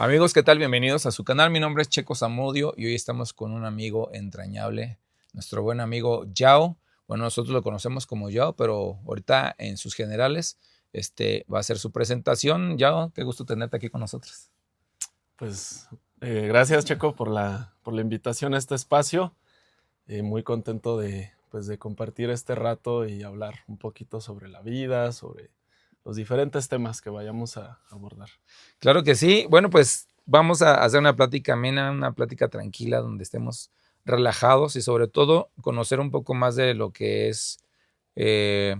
Amigos, ¿qué tal? Bienvenidos a su canal. Mi nombre es Checo Zamudio y hoy estamos con un amigo entrañable, nuestro buen amigo Yao. Bueno, nosotros lo conocemos como Yao, pero ahorita en sus generales va a ser su presentación. Yao, qué gusto tenerte aquí con nosotros. Pues gracias, Checo, por la invitación a este espacio. Muy contento de compartir este rato y hablar un poquito sobre la vida, sobre los diferentes temas que vayamos a abordar. Claro que sí. Bueno, pues vamos a hacer una plática amena, una plática tranquila donde estemos relajados y sobre todo conocer un poco más de lo que es eh,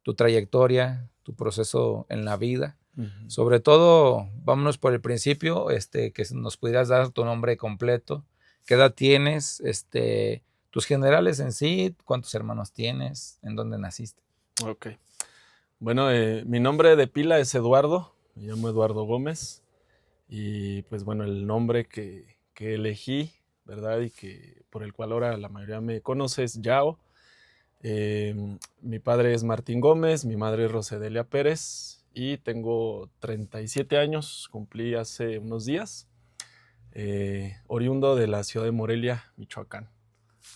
tu trayectoria, tu proceso en la vida. Sobre todo, vámonos por el principio, que nos pudieras dar tu nombre completo, qué edad tienes, tus generales en sí, cuántos hermanos tienes, en dónde naciste. Ok. Bueno, mi nombre de pila es Eduardo, me llamo Eduardo Gómez y pues bueno, el nombre que elegí, ¿verdad? Y que por el cual ahora la mayoría me conoce es Yao. Mi padre es Martín Gómez, mi madre es Rosedelia Pérez y tengo 37 años, cumplí hace unos días, oriundo de la ciudad de Morelia, Michoacán.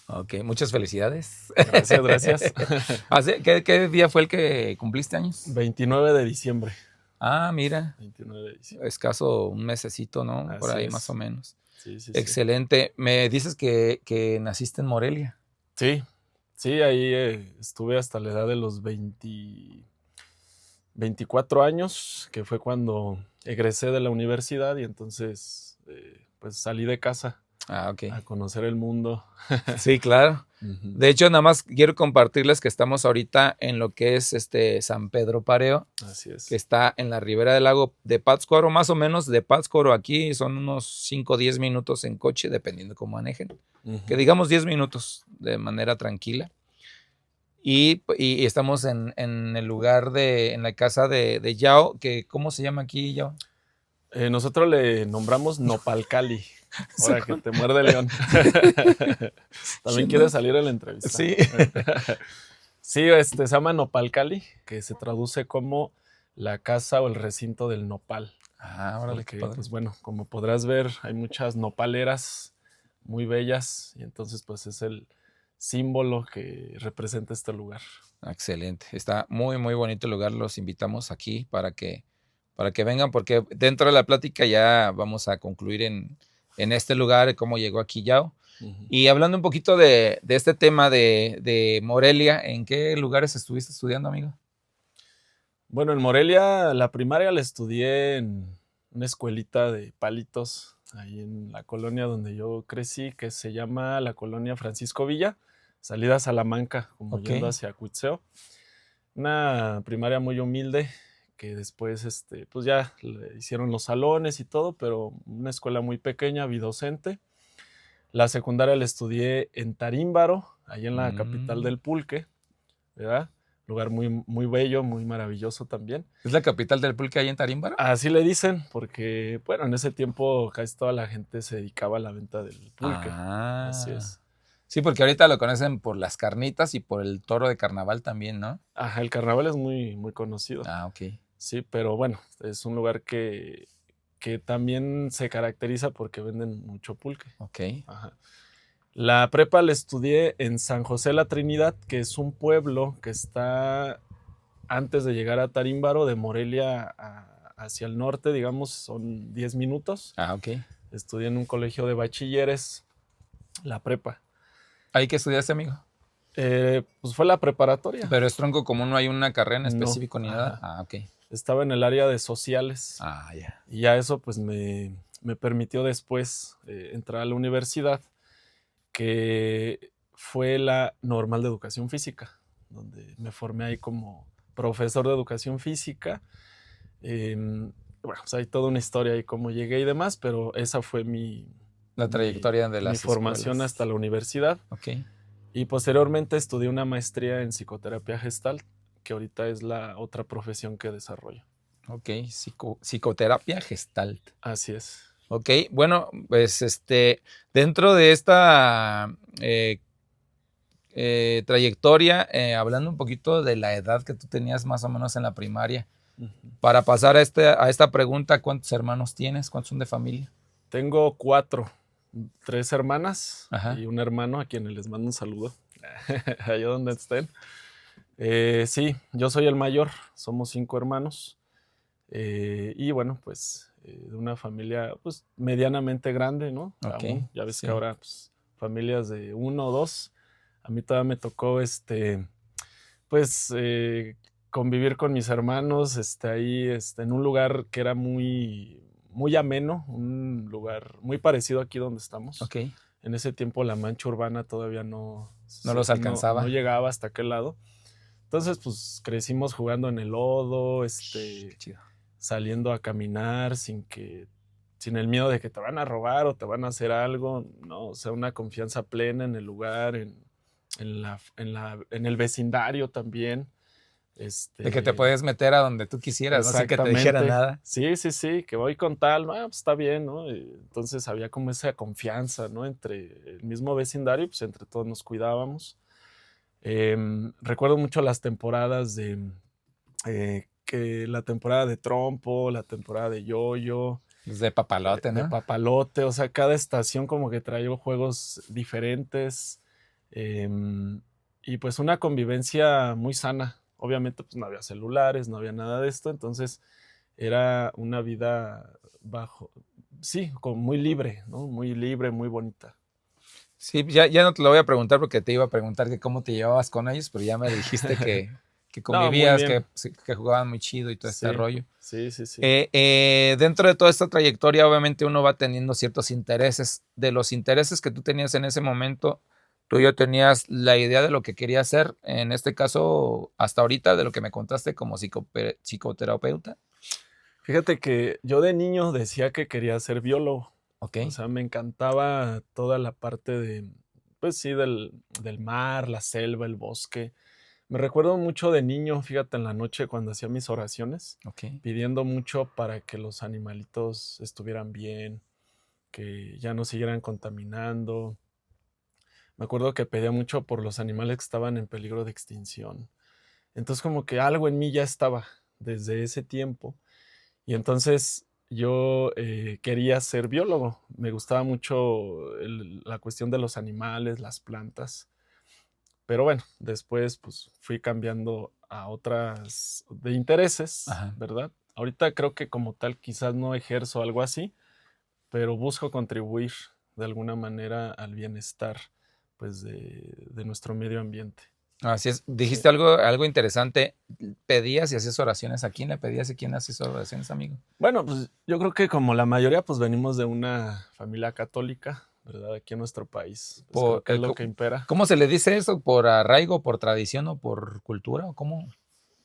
Ok, muchas felicidades. Gracias, gracias. ¿Qué día fue el que cumpliste años? 29 de diciembre. Ah, mira, 29 de diciembre. escaso un mesecito, ¿no? Por Así ahí es. más o menos. Sí, sí, sí. Excelente. Me dices que naciste en Morelia. Sí, sí, ahí estuve hasta la edad de los 24 años, que fue cuando egresé de la universidad y entonces pues salí de casa Ah, ok. a conocer el mundo. Sí, claro. Ujú. De hecho, nada más quiero compartirles que estamos ahorita en lo que es San Pedro Pareo, Así es. que está en la ribera del lago de Pátzcuaro, más o menos de Pátzcuaro aquí son unos 5 o 10 minutos en coche, dependiendo de cómo manejen. Que digamos 10 minutos de manera tranquila. Y estamos en el lugar en la casa de Yao, que ¿cómo se llama aquí, Yao? Nosotros le nombramos Nopalcali. Ahora que te muerde el león. También quiere salir en la entrevista. Sí. Sí, se llama Nopalcali, que se traduce como la casa o el recinto del nopal. Ah, órale, qué Porque, padre. pues bueno, como podrás ver, hay muchas nopaleras muy bellas y entonces pues es el símbolo que representa este lugar. Excelente. Está muy, muy bonito el lugar. Los invitamos aquí para que vengan, porque dentro de la plática ya vamos a concluir en este lugar, cómo llegó aquí Yao. Y hablando un poquito de este tema de Morelia, ¿en qué lugares estuviste estudiando, amigo? Bueno, en Morelia la primaria la estudié en una escuelita de palitos, ahí en la colonia donde yo crecí, que se llama la colonia Francisco Villa, salida a Salamanca, como yendo hacia Cuitzeo. Una primaria muy humilde, que después pues ya le hicieron los salones y todo, pero una escuela muy pequeña, bidocente. La secundaria la estudié en Tarímbaro, ahí en la capital del pulque, ¿verdad? Lugar muy, muy bello, muy maravilloso también. ¿Es la capital del pulque ahí en Tarímbaro? Así le dicen, porque, bueno, en ese tiempo casi toda la gente se dedicaba a la venta del pulque. Ah, así es. Sí, porque ahorita lo conocen por las carnitas y por el toro de carnaval también, ¿no? Ajá, el carnaval es muy, muy conocido. Ah, ok. Sí, pero bueno, es un lugar que también se caracteriza porque venden mucho pulque. Ok. Ajá. La prepa la estudié en San José la Trinidad, que es un pueblo que está antes de llegar a Tarímbaro, de Morelia hacia el norte, digamos, son 10 minutos. Ah, ok. Estudié en un colegio de bachilleres, la prepa. ¿Ahí qué estudiaste, amigo? Pues fue la preparatoria. Pero es tronco común, no hay una carrera en específico ni nada. Ajá. Ah, ok. Estaba en el área de sociales. Ah, ya. Y ya eso pues me permitió después entrar a la universidad, que fue la Normal de Educación Física, donde me formé ahí como profesor de educación física. Bueno, pues hay toda una historia ahí cómo llegué y demás, pero esa fue La trayectoria de las formación escuelas. hasta la universidad. Ok. Y posteriormente estudié una maestría en psicoterapia gestalt, que ahorita es la otra profesión que desarrollo. Ok, psicoterapia gestalt. Así es. Ok, bueno, pues dentro de esta trayectoria, hablando un poquito de la edad que tú tenías más o menos en la primaria, Ujú. Para pasar a esta pregunta, ¿cuántos hermanos tienes? ¿Cuántos son de familia? Tengo 4, 3 hermanas Ajá. y un hermano a quienes les mando un saludo, allá donde estén. Sí, yo soy el mayor, somos 5 hermanos. Y bueno, pues de una familia pues medianamente grande, ¿no? Ok, Aún, ya ves que sí. ahora pues, familias de 1 o 2. A mí todavía me tocó pues convivir con mis hermanos ahí en un lugar que era muy ameno, un lugar muy parecido aquí donde estamos. Ok. En ese tiempo la mancha urbana todavía No los no alcanzaba. llegaba hasta aquel lado. Entonces, pues crecimos jugando en el lodo, Qué chido. saliendo a caminar sin el miedo de que te van a robar o te van a hacer algo, ¿no? O sea, una confianza plena en el lugar, en el vecindario también. De que te puedes meter a donde tú quisieras, no sin que te dijera Exactamente. nada. Sí, sí, sí, que voy con tal, pues está bien, ¿no? Entonces había como esa confianza, ¿no? Entre el mismo vecindario, pues entre todos nos cuidábamos. Recuerdo mucho las temporadas que la temporada de trompo, la temporada de yoyo, Pues de papalote, de ¿no? papalote, o sea, cada estación como que traía juegos diferentes y pues una convivencia muy sana. Obviamente pues no había celulares, no había nada de esto, entonces era una vida sí, como muy libre, ¿no? Muy libre, muy bonita. Sí, ya no te lo voy a preguntar porque te iba a preguntar que cómo te llevabas con ellos, pero ya me dijiste que No, muy convivías, bien. que jugaban muy chido y todo este Sí, rollo. sí, sí, sí. Dentro de toda esta trayectoria, obviamente uno va teniendo ciertos intereses. De los intereses que tú tenías en ese momento, tú ya tenías la idea de lo que querías hacer, en este caso, hasta ahorita, de lo que me contaste como psicoterapeuta. Fíjate que yo de niño decía que quería ser biólogo. Ok, O sea, me encantaba toda la parte pues sí, del mar, la selva, el bosque. Me recuerdo mucho de niño, fíjate, en la noche cuando hacía mis oraciones, ok. pidiendo mucho para que los animalitos estuvieran bien, que ya no siguieran contaminando. Me acuerdo que pedía mucho por los animales que estaban en peligro de extinción. Entonces como que algo en mí ya estaba desde ese tiempo. Y entonces yo quería ser biólogo. Me gustaba mucho la cuestión de los animales, las plantas. Pero bueno, después pues fui cambiando a otras de intereses, Ajá. ¿verdad? Ahorita creo que como tal quizás no ejerzo algo así, pero busco contribuir de alguna manera al bienestar pues de nuestro medio ambiente. Así es. Sí. Dijiste algo interesante. ¿Pedías y hacías oraciones? ¿A quién le pedías y quién hacías oraciones, amigo? Bueno, pues yo creo que como la mayoría pues venimos de una familia católica, ¿verdad? Aquí en nuestro país, pues creo Por, que es lo que impera. ¿cómo se le dice eso? ¿Por arraigo, por tradición o por cultura? ¿O cómo?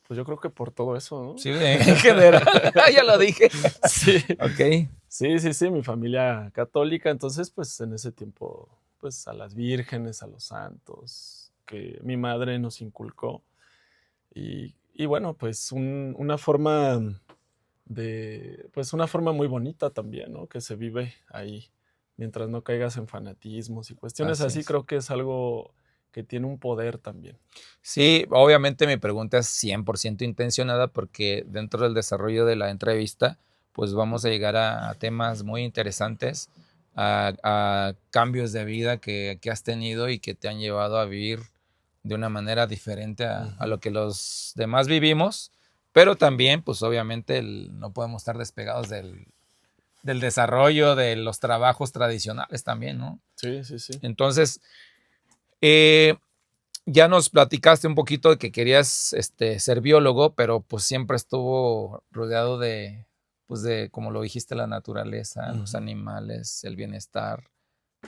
Pues yo creo que por todo eso, ¿no? Sí, en general. Ya lo dije. Sí, Ok. sí, sí, sí, mi familia católica, entonces pues en ese tiempo pues a las vírgenes, a los santos, que mi madre nos inculcó y bueno, pues una forma pues una forma muy bonita también, ¿no? Que se vive ahí, mientras no caigas en fanatismos y cuestiones Así así, es. creo que es algo que tiene un poder también. Sí, obviamente mi pregunta es 100% intencionada porque dentro del desarrollo de la entrevista, pues vamos a llegar a temas muy interesantes, a cambios de vida que has tenido y que te han llevado a vivir de una manera diferente a Ujú. lo que los demás vivimos, pero también, pues obviamente no podemos estar despegados del desarrollo de los trabajos tradicionales también, ¿no? Sí, sí, sí. Entonces, eh, ya nos platicaste un poquito de que querías ser biólogo, pero pues siempre estuvo rodeado pues de, como lo dijiste, la naturaleza, los Ujú. animales, el bienestar,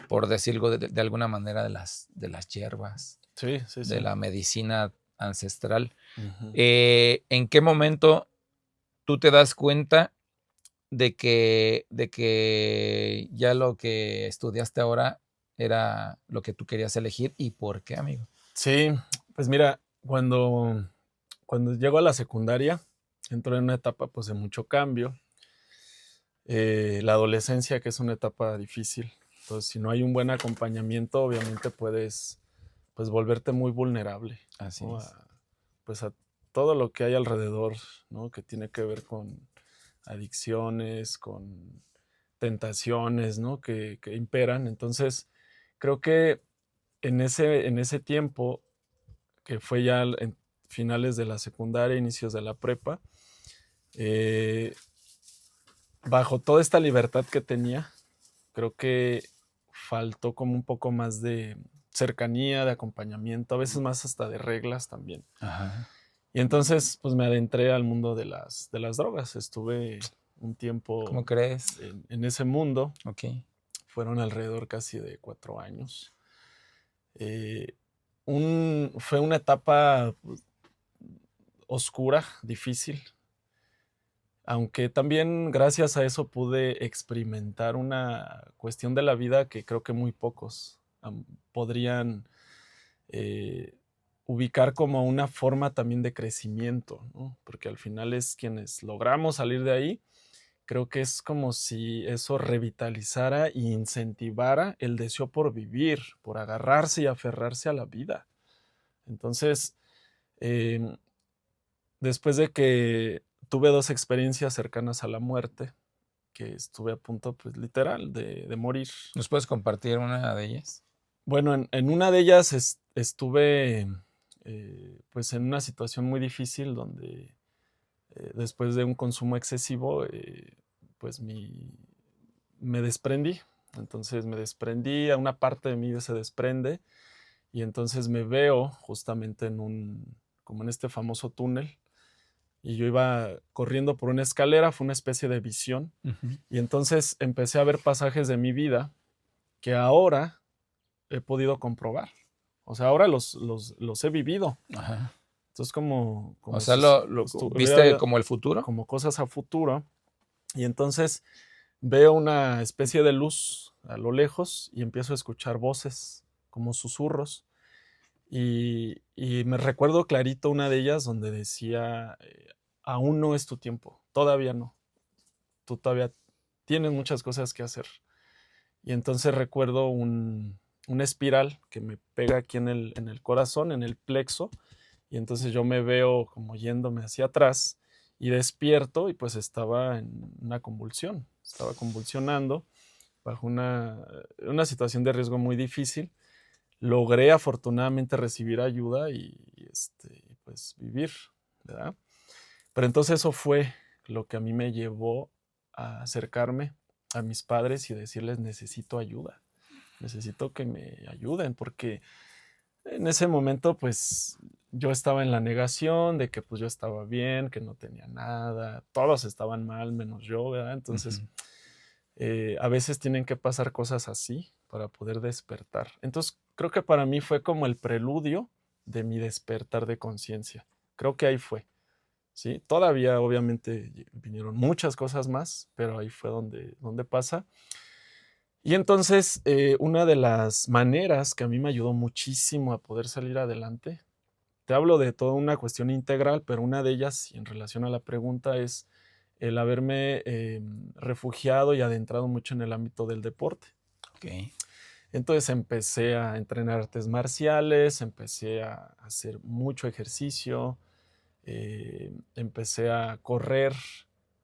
por decirlo de alguna manera, de las hierbas, Sí, sí, de sí. la medicina ancestral. Ujú. ¿En qué momento tú te das cuenta de que ya lo que estudiaste ahora era lo que tú querías elegir y por qué, amigo? Sí, pues mira, cuando llego a la secundaria, entro en una etapa pues de mucho cambio. La adolescencia, que es una etapa difícil. Entonces, si no hay un buen acompañamiento, obviamente puedes pues volverte muy vulnerable, Así ¿no? es. Pues a todo lo que hay alrededor, ¿no? Que tiene que ver con adicciones, con tentaciones, ¿no? Que imperan. Entonces, creo que en ese tiempo, que fue ya en finales de la secundaria, inicios de la prepa, eh, bajo toda esta libertad que tenía, creo que faltó como un poco más de cercanía, de acompañamiento, a veces más hasta de reglas también. Ajá. Y entonces, pues me adentré al mundo de las drogas. Estuve un tiempo ¿Cómo crees? en ese mundo. Ok. Fueron alrededor casi de 4 años. Fue una etapa pues, oscura, difícil, aunque también gracias a eso pude experimentar una cuestión de la vida que creo que muy pocos podrían ubicar como una forma también de crecimiento, ¿no? Porque al final es quienes logramos salir de ahí. Creo que es como si eso revitalizara e incentivara el deseo por vivir, por agarrarse y aferrarse a la vida. Entonces, em, después de que tuve 2 experiencias cercanas a la muerte, que estuve a punto, pues literal, de morir. ¿Nos puedes compartir una de ellas? Bueno, en una de ellas estuve pues en una situación muy difícil donde después de un consumo excesivo, pues me desprendí. Entonces me desprendí, a una parte de mí se desprende y entonces me veo justamente como en este famoso túnel y yo iba corriendo por una escalera, fue una especie de visión y entonces empecé a ver pasajes de mi vida que ahora he podido comprobar. O sea, ahora los he vivido. Ajá. Entonces, O como sea, si ¿viste como el futuro? como cosas a futuro. Y entonces veo una especie de luz a lo lejos y empiezo a escuchar voces, como susurros. Y me recuerdo clarito una de ellas donde decía, aún no es tu tiempo, todavía no. Tú todavía tienes muchas cosas que hacer. Y entonces recuerdo una espiral que me pega aquí en el corazón, en el plexo, y entonces yo me veo como yéndome hacia atrás y despierto y pues estaba en una convulsión, estaba convulsionando bajo una situación de riesgo muy difícil. Logré afortunadamente recibir ayuda y pues vivir, ¿verdad? Pero entonces eso fue lo que a mí me llevó a acercarme a mis padres y decirles necesito ayuda, necesito que me ayuden porque en ese momento pues yo estaba en la negación de que pues yo estaba bien, que no tenía nada, todos estaban mal menos yo, ¿verdad? Entonces a veces tienen que pasar cosas así para poder despertar. Entonces creo que para mí fue como el preludio de mi despertar de conciencia. Creo que ahí fue. ¿Sí? Todavía obviamente vinieron muchas cosas más, pero ahí fue donde pasa. Y entonces una de las maneras que a mí me ayudó muchísimo a poder salir adelante, te hablo de toda una cuestión integral, pero una de ellas, y en relación a la pregunta, es el haberme refugiado y adentrado mucho en el ámbito del deporte. Ok. Entonces empecé a entrenar artes marciales, empecé a hacer mucho ejercicio, empecé a correr,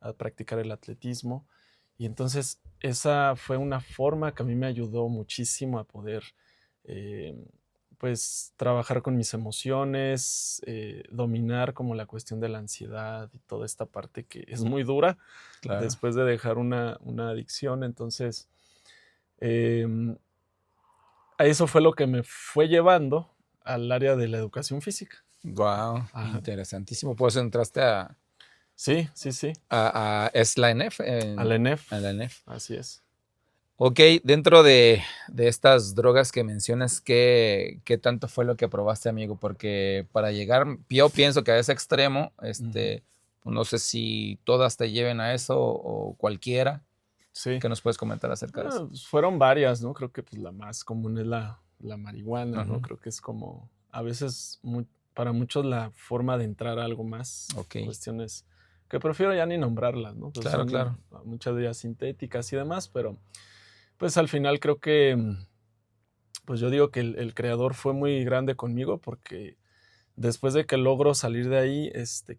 a practicar el atletismo. Y entonces esa fue una forma que a mí me ayudó muchísimo a poder, pues, trabajar con mis emociones, dominar como la cuestión de la ansiedad y toda esta parte que es muy dura Claro. después de dejar una adicción. Entonces, em, a eso fue lo que me fue llevando al área de la educación física. Wow, Ajá. interesantísimo. Pues entraste a, Sí, sí, sí. ¿es la ENEF? A la ENEF. A la ENEF. Así es. Ok, dentro de estas drogas que mencionas, ¿qué tanto fue lo que probaste, amigo? Porque para llegar, yo pienso que a ese extremo, no sé si todas te lleven a eso o cualquiera. Sí. ¿Qué nos puedes comentar acerca de eso? Pues fueron varias, ¿no? Creo que pues la más común es la marihuana, ¿no? Ujú. Creo que es como, a veces para muchos la forma de entrar a algo más, Ok, cuestiones que prefiero ya ni nombrarlas, ¿no? Pues claro, son claro. muchas de ellas sintéticas y demás, pero pues al final creo que, pues yo digo que el creador fue muy grande conmigo porque Después de que logro salir de ahí,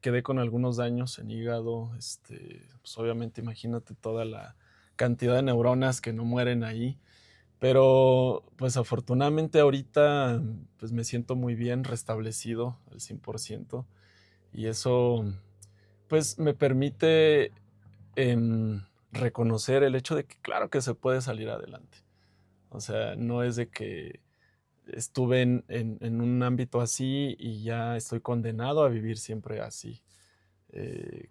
quedé con algunos daños en hígado. Pues obviamente imagínate toda la cantidad de neuronas que no mueren ahí. Pero pues afortunadamente ahorita pues me siento muy bien, restablecido al 100%. Y eso pues me permite reconocer el hecho de que claro que se puede salir adelante. O sea, no es de que estuve en un ámbito así y ya estoy condenado a vivir siempre así.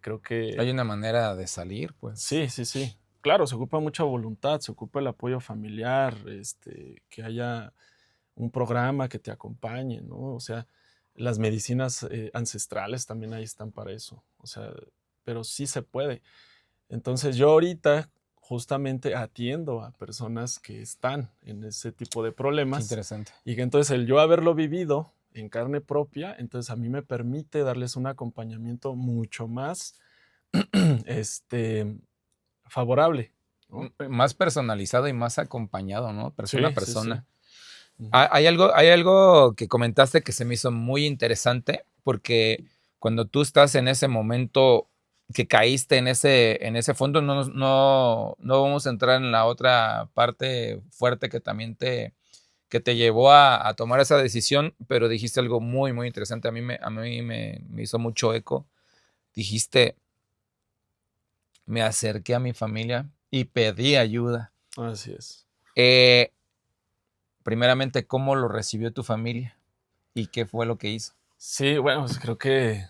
Creo que Hay una manera de salir, pues. sí, sí, sí. Claro, se ocupa mucha voluntad, se ocupa el apoyo familiar, que haya un programa que te acompañe, ¿no? O sea, las medicinas ancestrales también ahí están para eso. O sea, pero sí se puede. Entonces yo ahorita justamente atiendo a personas que están en ese tipo de Qué problemas interesante. y que entonces el yo haberlo vivido en carne propia, entonces a mí me permite darles un acompañamiento mucho más favorable, ¿no? Más personalizado y más acompañado, ¿no? Persona a Sí, sí, sí. persona. Ujú. Hay algo que comentaste que se me hizo muy interesante, porque cuando tú estás en ese momento que caíste en ese fondo, no vamos a entrar en la otra parte fuerte que te llevó a tomar esa decisión, pero dijiste algo muy, muy interesante. A mí me hizo mucho eco. Dijiste, me acerqué a mi familia y pedí ayuda. Así es. Eh, Primeramente, ¿cómo lo recibió tu familia? ¿Y qué fue lo que hizo? Sí, bueno, pues creo que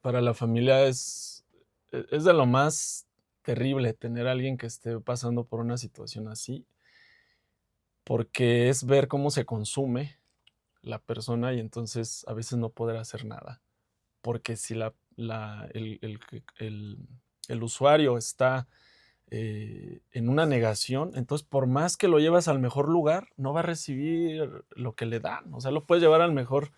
para la familia es de lo más terrible tener a alguien que esté pasando por una situación así, porque es ver cómo se consume la persona y entonces a veces no poder hacer nada. Porque si el usuario está en una negación, entonces por más que lo llevas al mejor lugar, no va a recibir lo que le dan. O sea, lo puedes llevar al mejor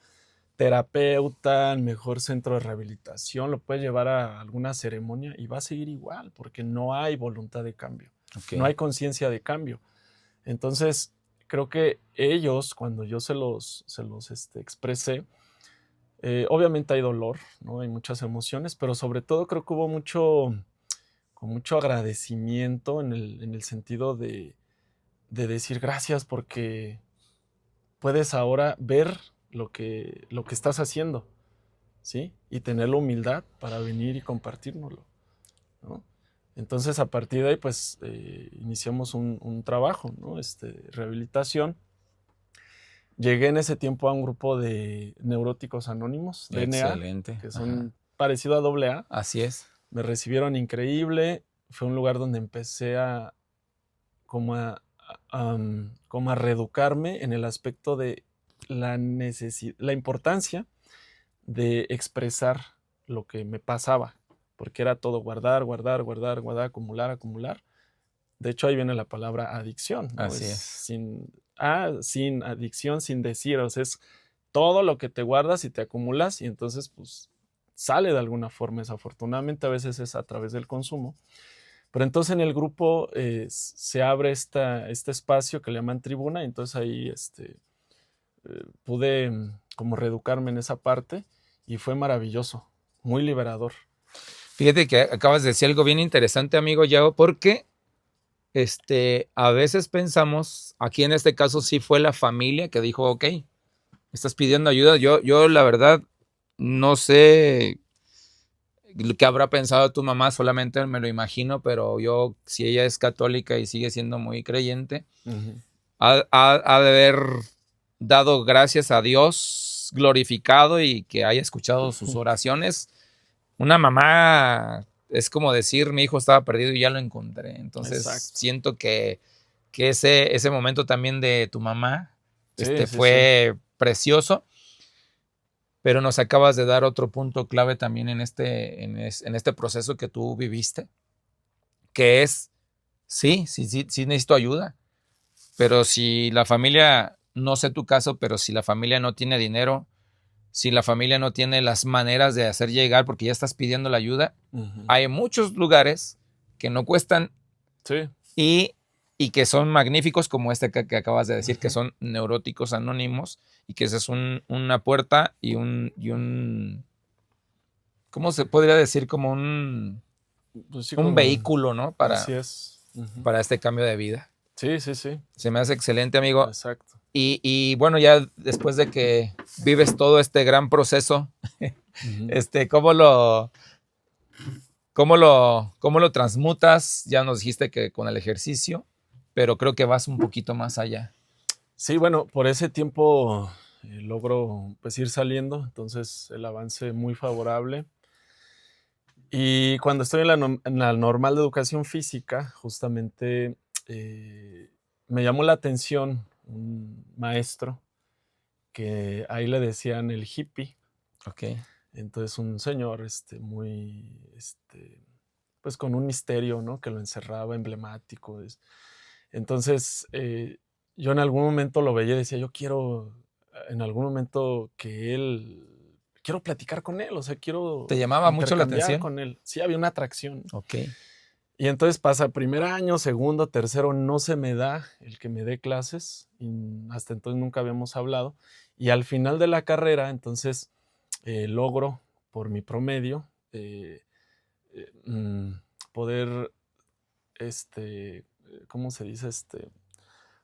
terapeuta, al mejor centro de rehabilitación, lo puedes llevar a alguna ceremonia y va a seguir igual, porque no hay voluntad de cambio, Ok. no hay conciencia de cambio. Entonces, creo que ellos, cuando yo se los expresé, obviamente hay dolor, ¿no? Hay muchas emociones, pero sobre todo creo que hubo con mucho agradecimiento en el sentido de decir gracias porque puedes ahora ver lo que estás haciendo, ¿sí? Y tener la humildad para venir y compartírnoslo, ¿no? Entonces, a partir de ahí, pues, iniciamos un trabajo, ¿no? Rehabilitación. Llegué en ese tiempo a un grupo de neuróticos anónimos, DNA, Excelente. que Ajá. son parecido a AA. Así es. Me recibieron increíble. Fue un lugar donde empecé como como a reeducarme en el aspecto de la importancia de expresar lo que me pasaba, porque era todo guardar, guardar, guardar, guardar, acumular, acumular. De hecho, ahí viene la palabra adicción, ¿no? Es Así es. sin adicción, sin decir, o sea, es todo lo que te guardas y te acumulas y entonces, pues, sale de alguna forma. Desafortunadamente, a veces es a través del consumo. Pero entonces en el grupo se abre este espacio que le llaman tribuna y entonces ahí pude como reeducarme en esa parte y fue maravilloso, muy liberador. Fíjate que acabas de decir algo bien interesante, amigo Yao, porque a veces pensamos, aquí en este caso sí fue la familia que dijo, ok, estás pidiendo ayuda. Yo la verdad no sé lo que habrá pensado tu mamá, solamente me lo imagino, pero yo, si ella es católica y sigue siendo muy creyente, Ujú. ha de haber dado gracias a Dios, glorificado y que haya escuchado sus oraciones. Una mamá es como decir, mi hijo estaba perdido y ya lo encontré. Entonces Exacto. siento que ese momento también de tu mamá Sí, sí, sí. fue precioso, pero nos acabas de dar otro punto clave también en este proceso que tú viviste, que es, sí necesito ayuda, pero si la familia, no sé tu caso, pero si la familia no tiene dinero, si la familia no tiene las maneras de hacer llegar porque ya estás pidiendo la ayuda, Ujú. hay muchos lugares que no cuestan Sí. y y que son magníficos como este que acabas de decir, que son neuróticos anónimos, y que esa es una puerta y un, ¿cómo se podría decir? Como Pues sí, un vehículo, ¿no? Así es. Para este cambio de vida. Sí, sí, sí. Se me hace excelente, amigo. Exacto. Y bueno, ya después de que vives todo este gran proceso, ¿cómo lo transmutas? Ya nos dijiste que con el ejercicio, pero creo que vas un poquito más allá. Sí, bueno, por ese tiempo logro pues ir saliendo, entonces el avance muy favorable. Y cuando estoy en la normal de educación física, justamente me llamó la atención un maestro que ahí le decían el hippie. Ok. Entonces un señor pues con un misterio, ¿no? Que lo encerraba, emblemático. Entonces yo en algún momento lo veía y decía, yo quiero en algún momento quiero platicar con él, o sea, quiero ¿Te llamaba mucho la intercambiar atención? con él. Sí, había una atracción. Ok. Y entonces pasa primer año, segundo, tercero, no se me da el que me dé clases, y hasta entonces nunca habíamos hablado. Y al final de la carrera, entonces logro, por mi promedio, poder, ¿cómo se dice?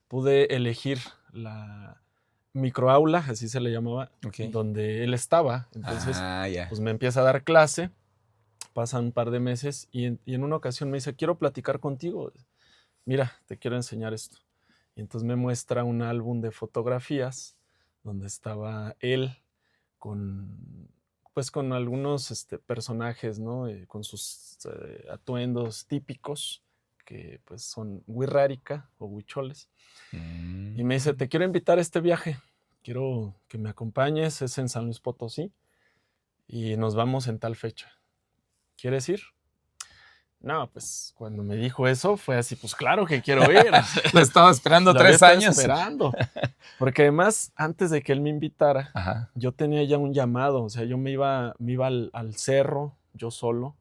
Pude elegir la microaula, así se le llamaba, donde él estaba. Entonces, pues me empieza a dar clase. Pasan un par de meses y en una ocasión me dice, quiero platicar contigo. Mira, te quiero enseñar esto. Y entonces me muestra un álbum de fotografías donde estaba él pues con algunos personajes, ¿no? Con sus atuendos típicos, que pues son huirrárica o huicholes. Y me dice, te quiero invitar a este viaje. Quiero que me acompañes. Es en San Luis Potosí. Y nos vamos en tal fecha. ¿Quieres ir? No, pues cuando me dijo eso fue así, pues claro que quiero ir. Lo estaba esperando 3 años. Esperando. Porque además, antes de que él me invitara, yo tenía ya un llamado. O sea, yo me iba al cerro, yo solo.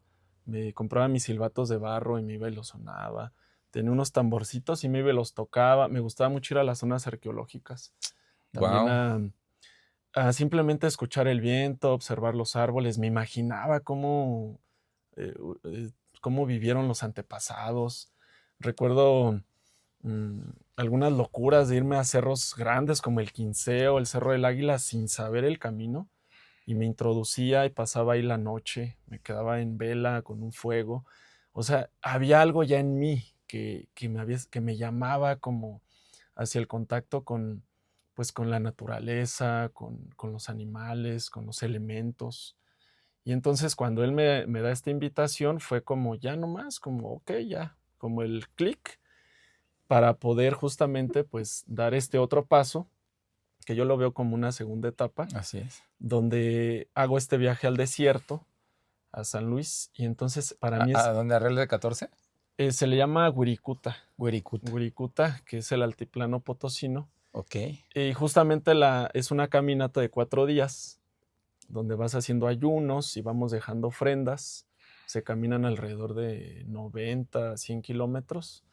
Me compraba mis silbatos de barro y me iba y los sonaba. Tenía unos tamborcitos y me iba y los tocaba. Me gustaba mucho ir a las zonas arqueológicas. También a simplemente escuchar el viento, observar los árboles. Me imaginaba cómo vivieron los antepasados. Recuerdo algunas locuras de irme a cerros grandes como el Quinceo, el Cerro del Águila, sin saber el camino, y me introducía y pasaba ahí la noche, me quedaba en vela con un fuego. O sea, había algo ya en mí que me llamaba como hacia el contacto pues, con la naturaleza, con los animales, con los elementos. Y entonces cuando él me da esta invitación fue como ya nomás, como ok, ya, como el clic para poder justamente pues dar este otro paso, que yo lo veo como una segunda etapa. Así es. Donde hago este viaje al desierto, a San Luis, y entonces para mí es... ¿A dónde? ¿Arreglo de 14? Se le llama Wirikuta. Wirikuta. Wirikuta, que es el altiplano potosino. Ok. Y justamente es una caminata de 4 días, donde vas haciendo ayunos y vamos dejando ofrendas. Se caminan alrededor de 90, 100 kilómetros.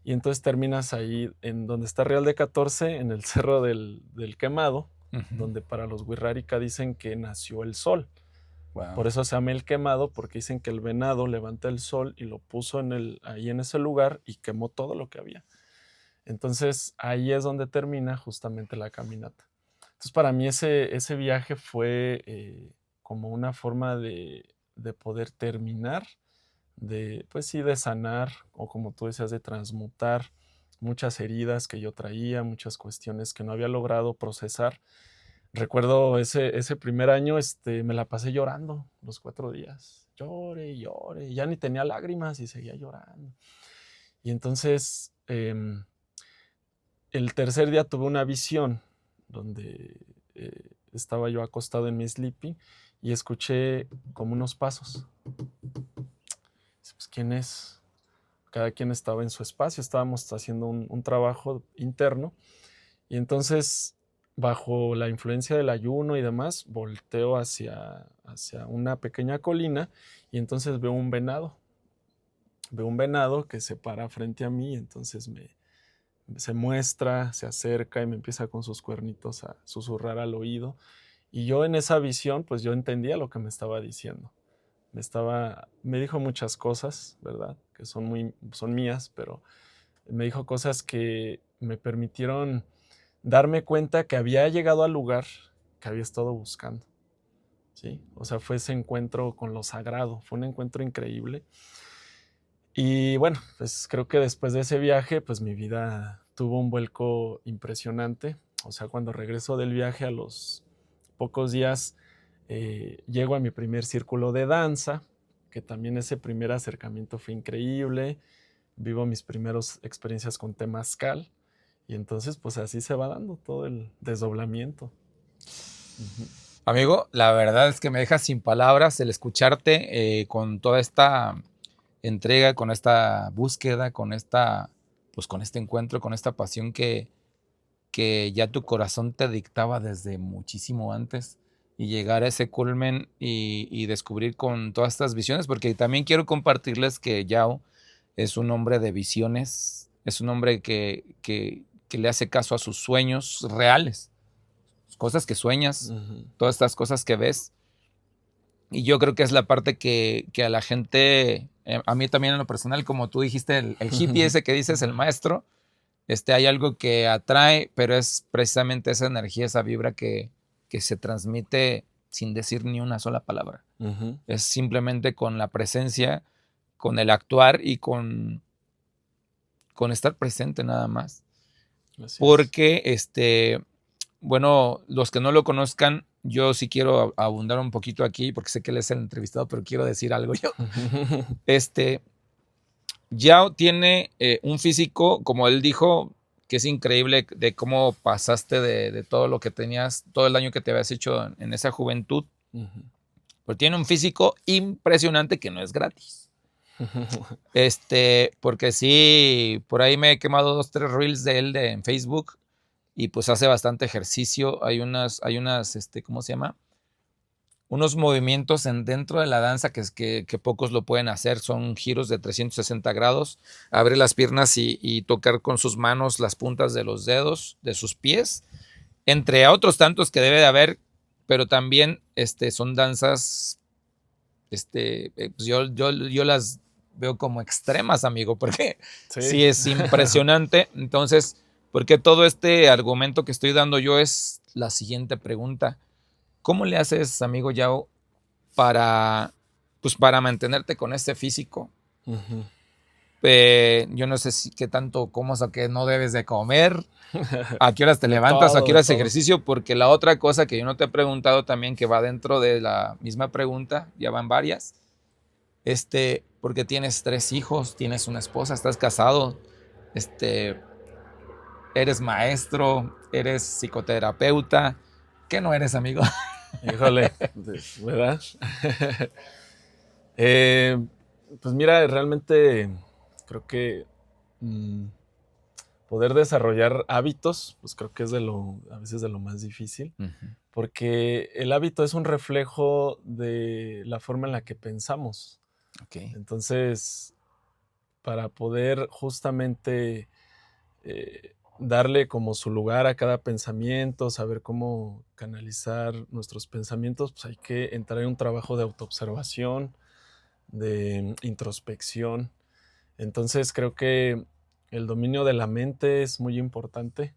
Y entonces terminas ahí en donde está Real de 14, en el Cerro del Quemado, donde para los Wixárika dicen que nació el sol. Wow. Por eso se llama el Quemado, porque dicen que el venado levanta el sol y lo puso ahí en ese lugar y quemó todo lo que había. Entonces ahí es donde termina justamente la caminata. Entonces para mí ese viaje fue como una forma de poder terminar, pues sí, de sanar, o como tú decías, de transmutar muchas heridas que yo traía, muchas cuestiones que no había logrado procesar. Recuerdo ese primer año, me la pasé llorando los 4 días. Llore y llore, ya ni tenía lágrimas y seguía llorando. Y entonces el tercer día tuve una visión donde estaba yo acostado en mi sleeping y escuché como unos pasos. Pues, ¿quién es? Cada quien estaba en su espacio, estábamos haciendo un trabajo interno, y entonces, bajo la influencia del ayuno y demás, volteo hacia una pequeña colina y entonces veo un venado que se para frente a mí. Entonces se muestra, se acerca y me empieza con sus cuernitos a susurrar al oído. Y yo en esa visión, pues yo entendía lo que me estaba diciendo. Me dijo muchas cosas, ¿verdad? Que son mías, pero me dijo cosas que me permitieron darme cuenta que había llegado al lugar que había estado buscando, ¿sí? O sea, fue ese encuentro con lo sagrado, fue un encuentro increíble. Y bueno, pues creo que después de ese viaje, pues mi vida tuvo un vuelco impresionante. O sea, cuando regreso del viaje a los pocos días, llego a mi primer círculo de danza, que también ese primer acercamiento fue increíble. Vivo mis primeras experiencias con temazcal. Y entonces, pues así se va dando todo el desdoblamiento. Ujú. Amigo, la verdad es que me deja sin palabras el escucharte con toda esta entrega, con esta búsqueda, pues con este encuentro, con esta pasión que ya tu corazón te dictaba desde muchísimo antes y llegar a ese culmen y descubrir con todas estas visiones, porque también quiero compartirles que Yao es un hombre de visiones, es un hombre que le hace caso a sus sueños reales, cosas que sueñas, Ujú. todas estas cosas que ves. Y yo creo que es la parte que a la gente, a mí también en lo personal, como tú dijiste, el hippie ese que dices, el maestro, hay algo que atrae, pero es precisamente esa energía, esa vibra que se transmite sin decir ni una sola palabra. Ujú. Es simplemente con la presencia, con el actuar y con estar presente nada más. Así es. Porque, bueno, los que no lo conozcan, yo sí quiero abundar un poquito aquí, porque sé que él es el entrevistado, pero quiero decir algo yo. Yao tiene un físico, como él dijo, que es increíble de cómo pasaste de todo lo que tenías, todo el daño que te habías hecho en esa juventud. Ujú. Pero tiene un físico impresionante que no es gratis. Porque sí, por ahí me he quemado 2, 3 reels de él en Facebook y pues hace bastante ejercicio. Hay unas, ¿cómo se llama? Unos movimientos dentro de la danza que pocos lo pueden hacer, son giros de 360 grados, abre las piernas y tocar con sus manos las puntas de los dedos de sus pies, entre otros tantos que debe de haber, pero también son danzas, pues yo las veo como extremas, amigo, porque Sí. sí es impresionante. Entonces, porque todo este argumento que estoy dando yo es la siguiente pregunta. ¿Cómo le haces, amigo Yao, pues para mantenerte con este físico? Ujú. Yo no sé qué tanto comes o qué no debes de comer, a qué horas te De levantas, a todo, qué de horas todo. ejercicio, porque la otra cosa que yo no te he preguntado también, que va dentro de la misma pregunta, ya van varias, porque tienes 3 hijos, tienes una esposa, estás casado, este, eres maestro, eres psicoterapeuta, ¿qué no eres, amigo? Híjole, ¿verdad? Eh, pues mira, realmente creo que mm, poder desarrollar hábitos, pues creo que es a veces de lo más difícil, Ujú. porque el hábito es un reflejo de la forma en la que pensamos. Ok, Entonces, para poder justamente darle como su lugar a cada pensamiento, saber cómo canalizar nuestros pensamientos, pues hay que entrar en un trabajo de autoobservación, de introspección. Entonces creo que el dominio de la mente es muy importante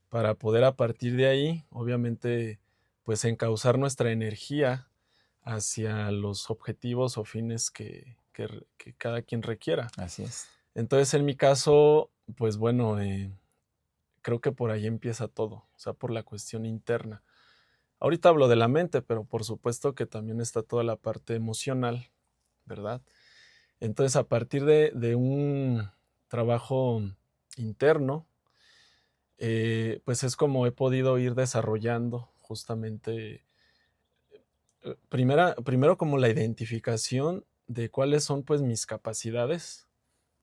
para poder a partir de ahí, obviamente, pues encauzar nuestra energía hacia los objetivos o fines que cada quien requiera. así es. Entonces, en mi caso, pues bueno, creo que por ahí empieza todo, o sea, por la cuestión interna. Ahorita hablo de la mente, pero por supuesto que también está toda la parte emocional, ¿verdad? Entonces, a partir de un trabajo interno, pues es como he podido ir desarrollando justamente, primero como la identificación de cuáles son pues mis capacidades,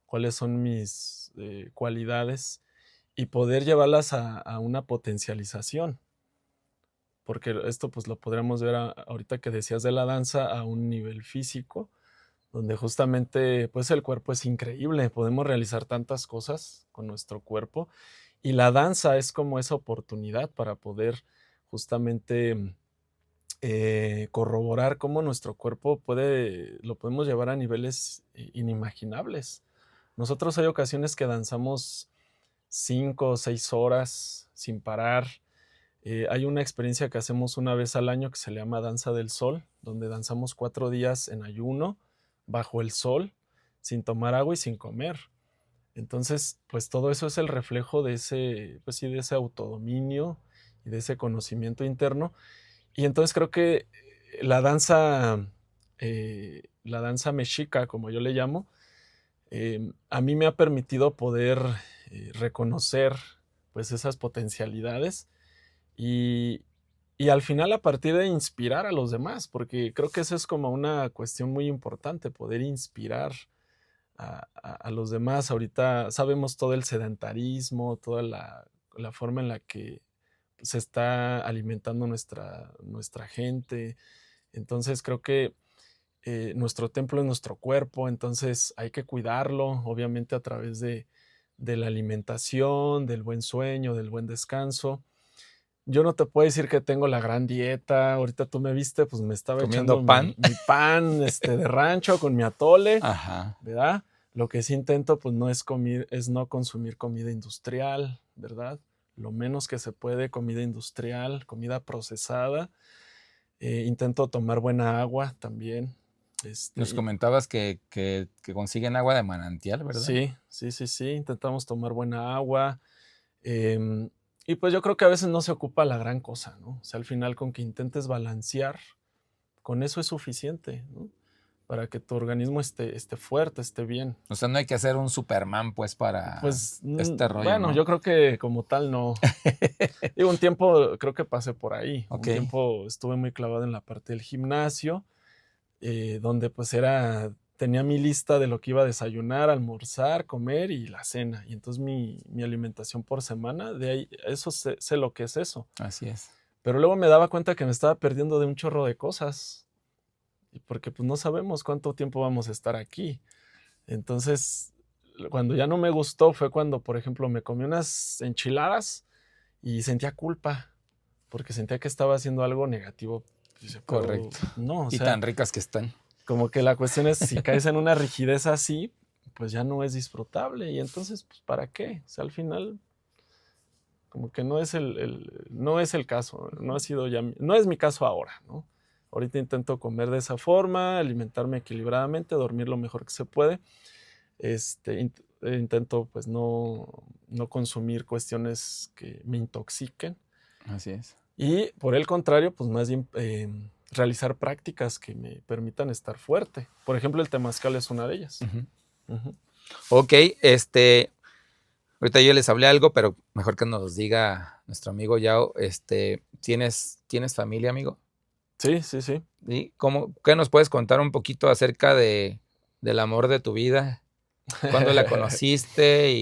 cuáles son mis cualidades y poder llevarlas a una potencialización. Porque esto pues lo podríamos ver ahorita que decías de la danza a un nivel físico, donde justamente pues el cuerpo es increíble, podemos realizar tantas cosas con nuestro cuerpo y la danza es como esa oportunidad para poder justamente corroborar cómo nuestro cuerpo lo podemos llevar a niveles inimaginables. Nosotros hay ocasiones que danzamos 5 o 6 horas sin parar. Hay una experiencia que hacemos una vez al año que se le llama Danza del Sol, donde danzamos 4 días en ayuno, bajo el sol, sin tomar agua y sin comer. Entonces, pues todo eso es el reflejo de ese, pues sí, de ese autodominio y de ese conocimiento interno. Y entonces creo que la danza mexica, como yo le llamo, a mí me ha permitido poder reconocer pues esas potencialidades y, y al final a partir de inspirar a los demás, porque creo que eso es como una cuestión muy importante, poder inspirar a los demás. Ahorita sabemos todo el sedentarismo, toda la forma en la que se está alimentando nuestra gente. Entonces creo que nuestro templo es nuestro cuerpo, entonces hay que cuidarlo, obviamente a través de la alimentación, del buen sueño, del buen descanso. Yo no te puedo decir que tengo la gran dieta. Ahorita tú me viste, pues me estaba echando Comiendo pan. mi pan de rancho con mi atole, Ajá. ¿verdad? Lo que sí intento, pues es no consumir comida industrial, ¿verdad? Lo menos que se puede, comida industrial, comida procesada. Intento tomar buena agua también. Nos comentabas que consiguen agua de manantial, ¿verdad? Sí, sí, sí, sí. Intentamos tomar buena agua. Y pues yo creo que a veces no se ocupa la gran cosa, ¿no? O sea, al final con que intentes balancear, con eso es suficiente, ¿no? Para que tu organismo esté fuerte, esté bien. O sea, no hay que hacer un Superman, pues, para Pues, este rollo, bueno, ¿no? yo creo que como tal no. Digo, un tiempo creo que pasé por ahí. Ok. Un tiempo estuve muy clavado en la parte del gimnasio, donde pues tenía mi lista de lo que iba a desayunar, almorzar, comer y la cena. Y entonces mi alimentación por semana, de ahí, eso sé lo que es eso. Así es. Pero luego me daba cuenta que me estaba perdiendo de un chorro de cosas. Y porque pues no sabemos cuánto tiempo vamos a estar aquí. Entonces, cuando ya no me gustó fue cuando, por ejemplo, me comí unas enchiladas y sentía culpa, porque sentía que estaba haciendo algo negativo. Dice, pero Correcto. no, o Y sea, tan ricas que están. como que la cuestión es, si caes en una rigidez así, pues ya no es disfrutable. Y entonces, pues, ¿para qué? O sea, al final, como que no es no es el caso, no ha sido ya, no es mi caso ahora, ¿no? Ahorita intento comer de esa forma, alimentarme equilibradamente, dormir lo mejor que se puede. Intento pues no consumir cuestiones que me intoxiquen. Así es. Y por el contrario, pues más bien realizar prácticas que me permitan estar fuerte. Por ejemplo, el temazcal es una de ellas. Uh-huh. Ok, ahorita yo les hablé algo, pero mejor que nos diga nuestro amigo Yao, ¿tienes familia, amigo? Sí, sí, sí. ¿Y qué nos puedes contar un poquito acerca del amor de tu vida? ¿Cuándo la conociste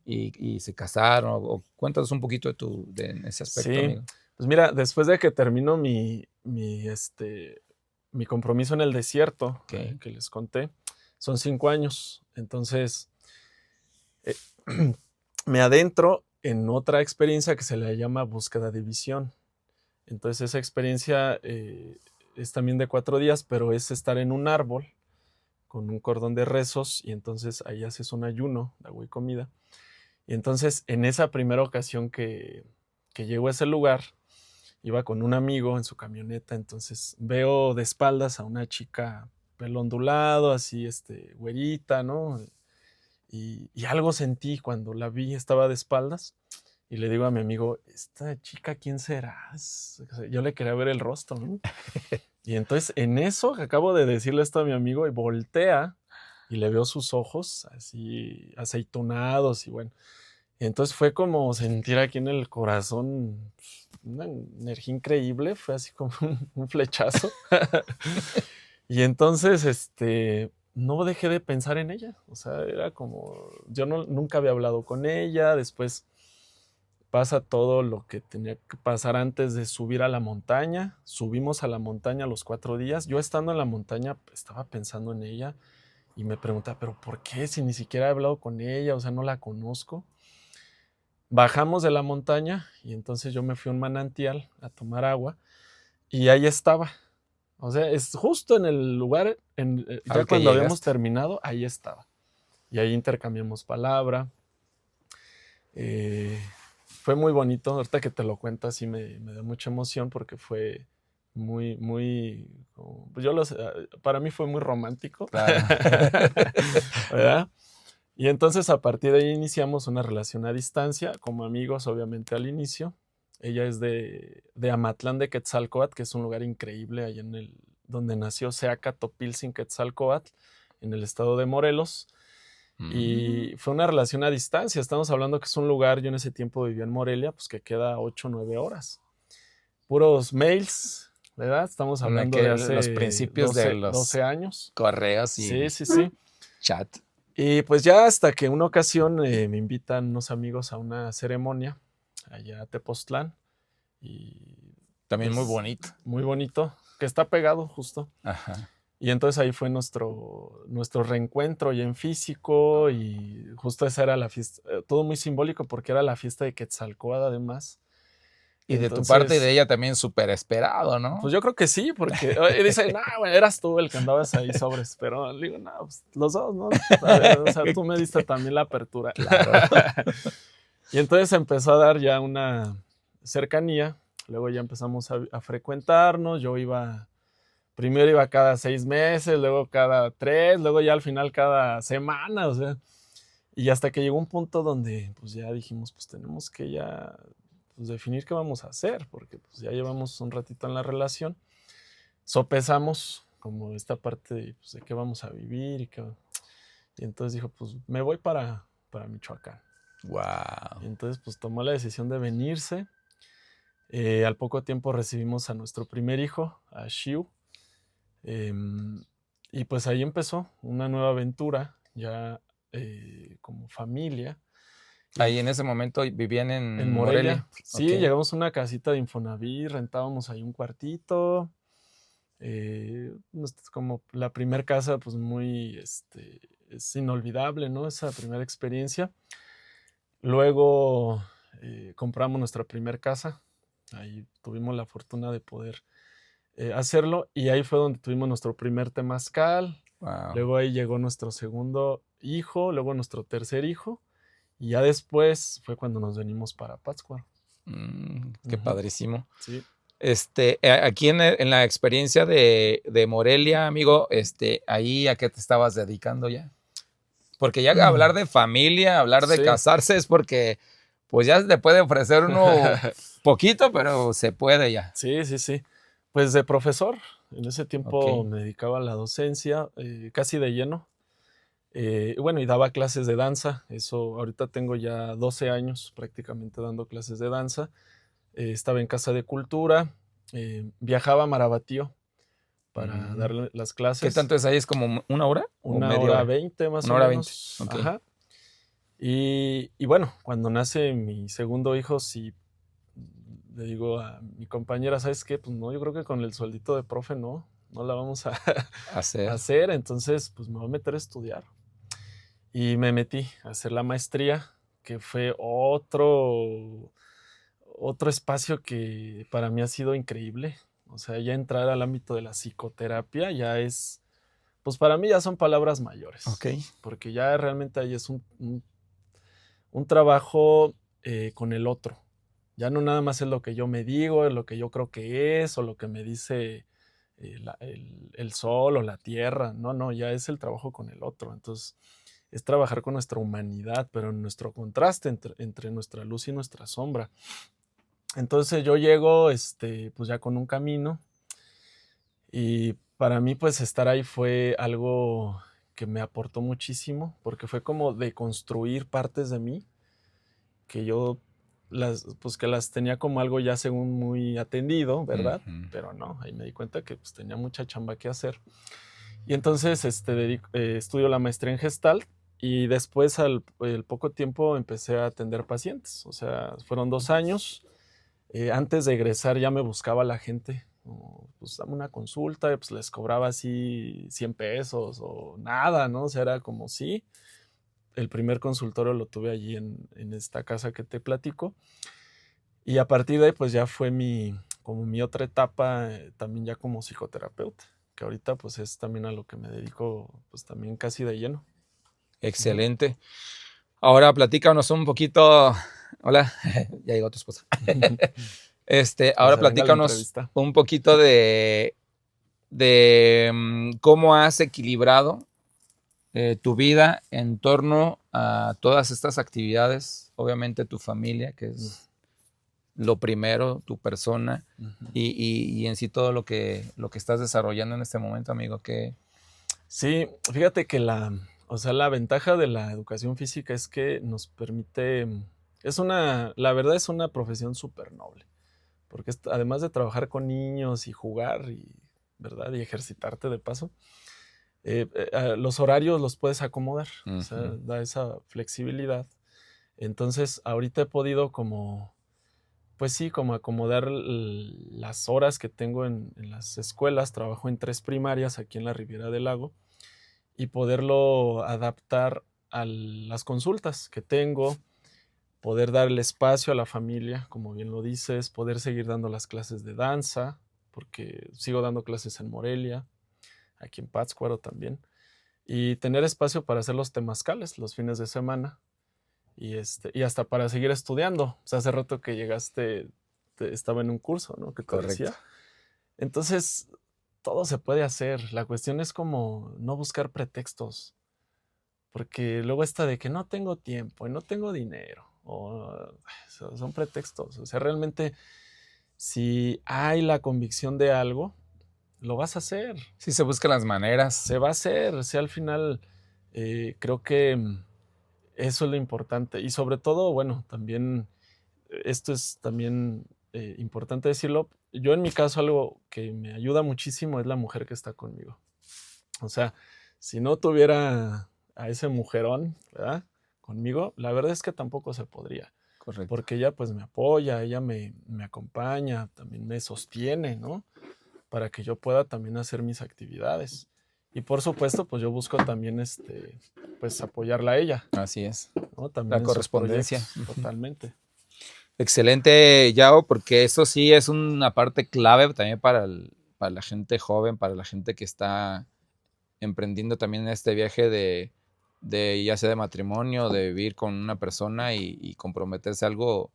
y se casaron? O cuéntanos un poquito de ese aspecto, Sí, amigo. pues mira, después de que termino mi compromiso en el desierto, Okay. que les conté, son 5 años. Entonces, me adentro en otra experiencia que se le llama búsqueda de visión. Entonces, esa experiencia es también de 4 días, pero es estar en un árbol con un cordón de rezos y entonces ahí haces un ayuno de agua y comida. Y entonces, en esa primera ocasión que llego a ese lugar, iba con un amigo en su camioneta, entonces veo de espaldas a una chica pelo ondulado, así, güerita, ¿no? Y algo sentí cuando la vi, estaba de espaldas, y le digo a mi amigo, ¿esta chica quién será? Yo le quería ver el rostro, ¿no? Y entonces en eso acabo de decirle esto a mi amigo y voltea y le veo sus ojos así aceitonados y bueno. Y entonces fue como sentir aquí en el corazón una energía increíble, fue así como un flechazo. Y entonces, no dejé de pensar en ella. O sea, era como, yo nunca había hablado con ella, después pasa todo lo que tenía que pasar antes de subir a la montaña. Subimos a la montaña los 4 días. Yo estando en la montaña estaba pensando en ella y me preguntaba, ¿pero por qué? Si ni siquiera he hablado con ella, o sea, no la conozco. Bajamos de la montaña y entonces yo me fui a un manantial a tomar agua y ahí estaba. O sea, es justo en el lugar, ya cuando habíamos terminado, ahí estaba. Y ahí intercambiamos palabra. Fue muy bonito. Ahorita que te lo cuento así me da mucha emoción porque fue muy, muy... Pues para mí fue muy romántico. Claro. ¿Verdad? Y entonces a partir de ahí iniciamos una relación a distancia, como amigos obviamente al inicio. Ella es de Amatlán de Quetzalcóatl, que es un lugar increíble ahí donde nació Seaca Topiltzin Quetzalcóatl, en el estado de Morelos. Y fue una relación a distancia. Estamos hablando que es un lugar, yo en ese tiempo vivía en Morelia, pues que queda 8 o 9 horas. Puros mails, ¿verdad? Estamos hablando de hace los principios 12, de los 12 años. Correos y Sí. Chat. Y pues ya hasta que una ocasión me invitan unos amigos a una ceremonia allá a Tepoztlán. Y también muy bonito. Muy bonito, que está pegado justo. Ajá. Y entonces ahí fue nuestro reencuentro ya en físico y justo esa era la fiesta, todo muy simbólico porque era la fiesta de Quetzalcóatl además. Y entonces, de tu parte y de ella también súper esperado, ¿no? Pues yo creo que sí, porque dice, no, bueno, eras tú el que andabas ahí sobres, pero le digo, no, pues los dos, ¿no? O sea, tú me diste también la apertura. Claro. Y entonces empezó a dar ya una cercanía, luego ya empezamos a frecuentarnos, primero iba cada 6 meses, luego cada 3, luego ya al final cada semana, o sea, y hasta que llegó un punto donde pues ya dijimos, pues tenemos que ya pues, definir qué vamos a hacer, porque pues ya llevamos un ratito en la relación, sopesamos como esta parte de qué vamos a vivir y entonces dijo, pues me voy para Michoacán. Wow. Y entonces pues tomó la decisión de venirse. Al poco tiempo recibimos a nuestro primer hijo, a Shiu. Y pues ahí empezó una nueva aventura, ya como familia. Ahí en ese momento vivían en Morelia. Sí, okay. Llegamos a una casita de Infonavit, rentábamos ahí un cuartito. Como la primera casa, pues muy, es inolvidable, ¿no? Esa primera experiencia. Luego compramos nuestra primera casa. Ahí tuvimos la fortuna de poder hacerlo y ahí fue donde tuvimos nuestro primer temazcal. Wow. Luego ahí llegó nuestro segundo hijo, luego nuestro tercer hijo y ya después fue cuando nos venimos para Pátzcuaro. Qué padrísimo. Sí. Aquí en la experiencia de Morelia, amigo, ahí ¿a qué te estabas dedicando ya? Porque ya hablar de familia, hablar de casarse es porque pues ya le puede ofrecer uno poquito, pero se puede ya. Sí. Pues de profesor, en ese tiempo me dedicaba a la docencia, casi de lleno. Bueno, y daba clases de danza, eso ahorita tengo ya 12 años prácticamente dando clases de danza. Estaba en Casa de Cultura, viajaba a Marabatío para darle las clases. ¿Qué tanto es ahí? ¿Es como una hora? Una hora 20 más o menos. Okay. Ajá. Y bueno, cuando nace mi segundo hijo, sí le digo a mi compañera, ¿sabes qué? Pues no, yo creo que con el sueldito de profe no la vamos a hacer. Entonces, pues me voy a meter a estudiar. Y me metí a hacer la maestría, que fue otro espacio que para mí ha sido increíble. O sea, ya entrar al ámbito de la psicoterapia ya es, pues para mí ya son palabras mayores. Okay. Porque ya realmente ahí es un trabajo con el otro. Ya no nada más es lo que yo me digo, es lo que yo creo que es, o lo que me dice el sol o la tierra. No, ya es el trabajo con el otro. Entonces, es trabajar con nuestra humanidad, pero en nuestro contraste entre nuestra luz y nuestra sombra. Entonces yo llego pues ya con un camino y para mí pues estar ahí fue algo que me aportó muchísimo porque fue como de construir partes de mí que yo que las tenía como algo ya según muy atendido, ¿verdad? Pero no, ahí me di cuenta que pues tenía mucha chamba que hacer. Y entonces estudio la maestría en Gestalt Y después, al poco tiempo, empecé a atender pacientes. O sea, fueron 2 años. Antes de egresar ya me buscaba la gente. Pues dame una consulta, y pues les cobraba así 100 pesos o nada, ¿no? O sea, era como sí. El primer consultorio lo tuve allí en esta casa que te platico. Y a partir de ahí, pues ya fue como mi otra etapa, también ya como psicoterapeuta, que ahorita pues es también a lo que me dedico, pues también casi de lleno. Excelente. Ahora platícanos un poquito. Hola, ya llegó tu esposa. Que Ahora se venga la platícanos entrevista. un poquito de cómo has equilibrado tu vida en torno a todas estas actividades. Obviamente tu familia, que es lo primero, tu persona, y en sí todo lo que estás desarrollando en este momento, amigo. Que Sí, fíjate que o sea, la ventaja de la educación física es que nos permite, la verdad es una profesión súper noble, porque además de trabajar con niños y jugar ¿verdad? Y ejercitarte de paso, los horarios los puedes acomodar, o sea, da esa flexibilidad. Entonces, ahorita he podido pues sí, como acomodar las horas que tengo en las escuelas. Trabajo en 3 primarias aquí en la Riviera del Lago y poderlo adaptar a las consultas que tengo, poder dar el espacio a la familia, como bien lo dices, poder seguir dando las clases de danza, porque sigo dando clases en Morelia, aquí en Pátzcuaro también, y tener espacio para hacer los temazcales los fines de semana y hasta para seguir estudiando. O sea, hace rato que llegaste, estaba en un curso, ¿no? Que te correcto. decía. Entonces, todo se puede hacer. La cuestión es como no buscar pretextos, porque luego está de que no tengo tiempo y no tengo dinero, son pretextos. O sea, realmente, si hay la convicción de algo, lo vas a hacer. Sí, se buscan las maneras. Se va a hacer. O sea, al final, creo que eso es lo importante. Y sobre todo, bueno, también, esto es también importante decirlo. Yo en mi caso, algo que me ayuda muchísimo es la mujer que está conmigo. O sea, si no tuviera a ese mujerón, ¿verdad? Conmigo, la verdad es que tampoco se podría. Correcto. Porque ella pues me apoya, ella me acompaña, también me sostiene, ¿no? Para que yo pueda también hacer mis actividades. Y por supuesto, pues yo busco también, pues apoyarla a ella, Así es. ¿no? También La en sus correspondencia. proyectos, totalmente. Excelente, Yao, porque eso sí es una parte clave también para la gente joven, para la gente que está emprendiendo también este viaje de ya sea de matrimonio, de vivir con una persona y comprometerse a algo,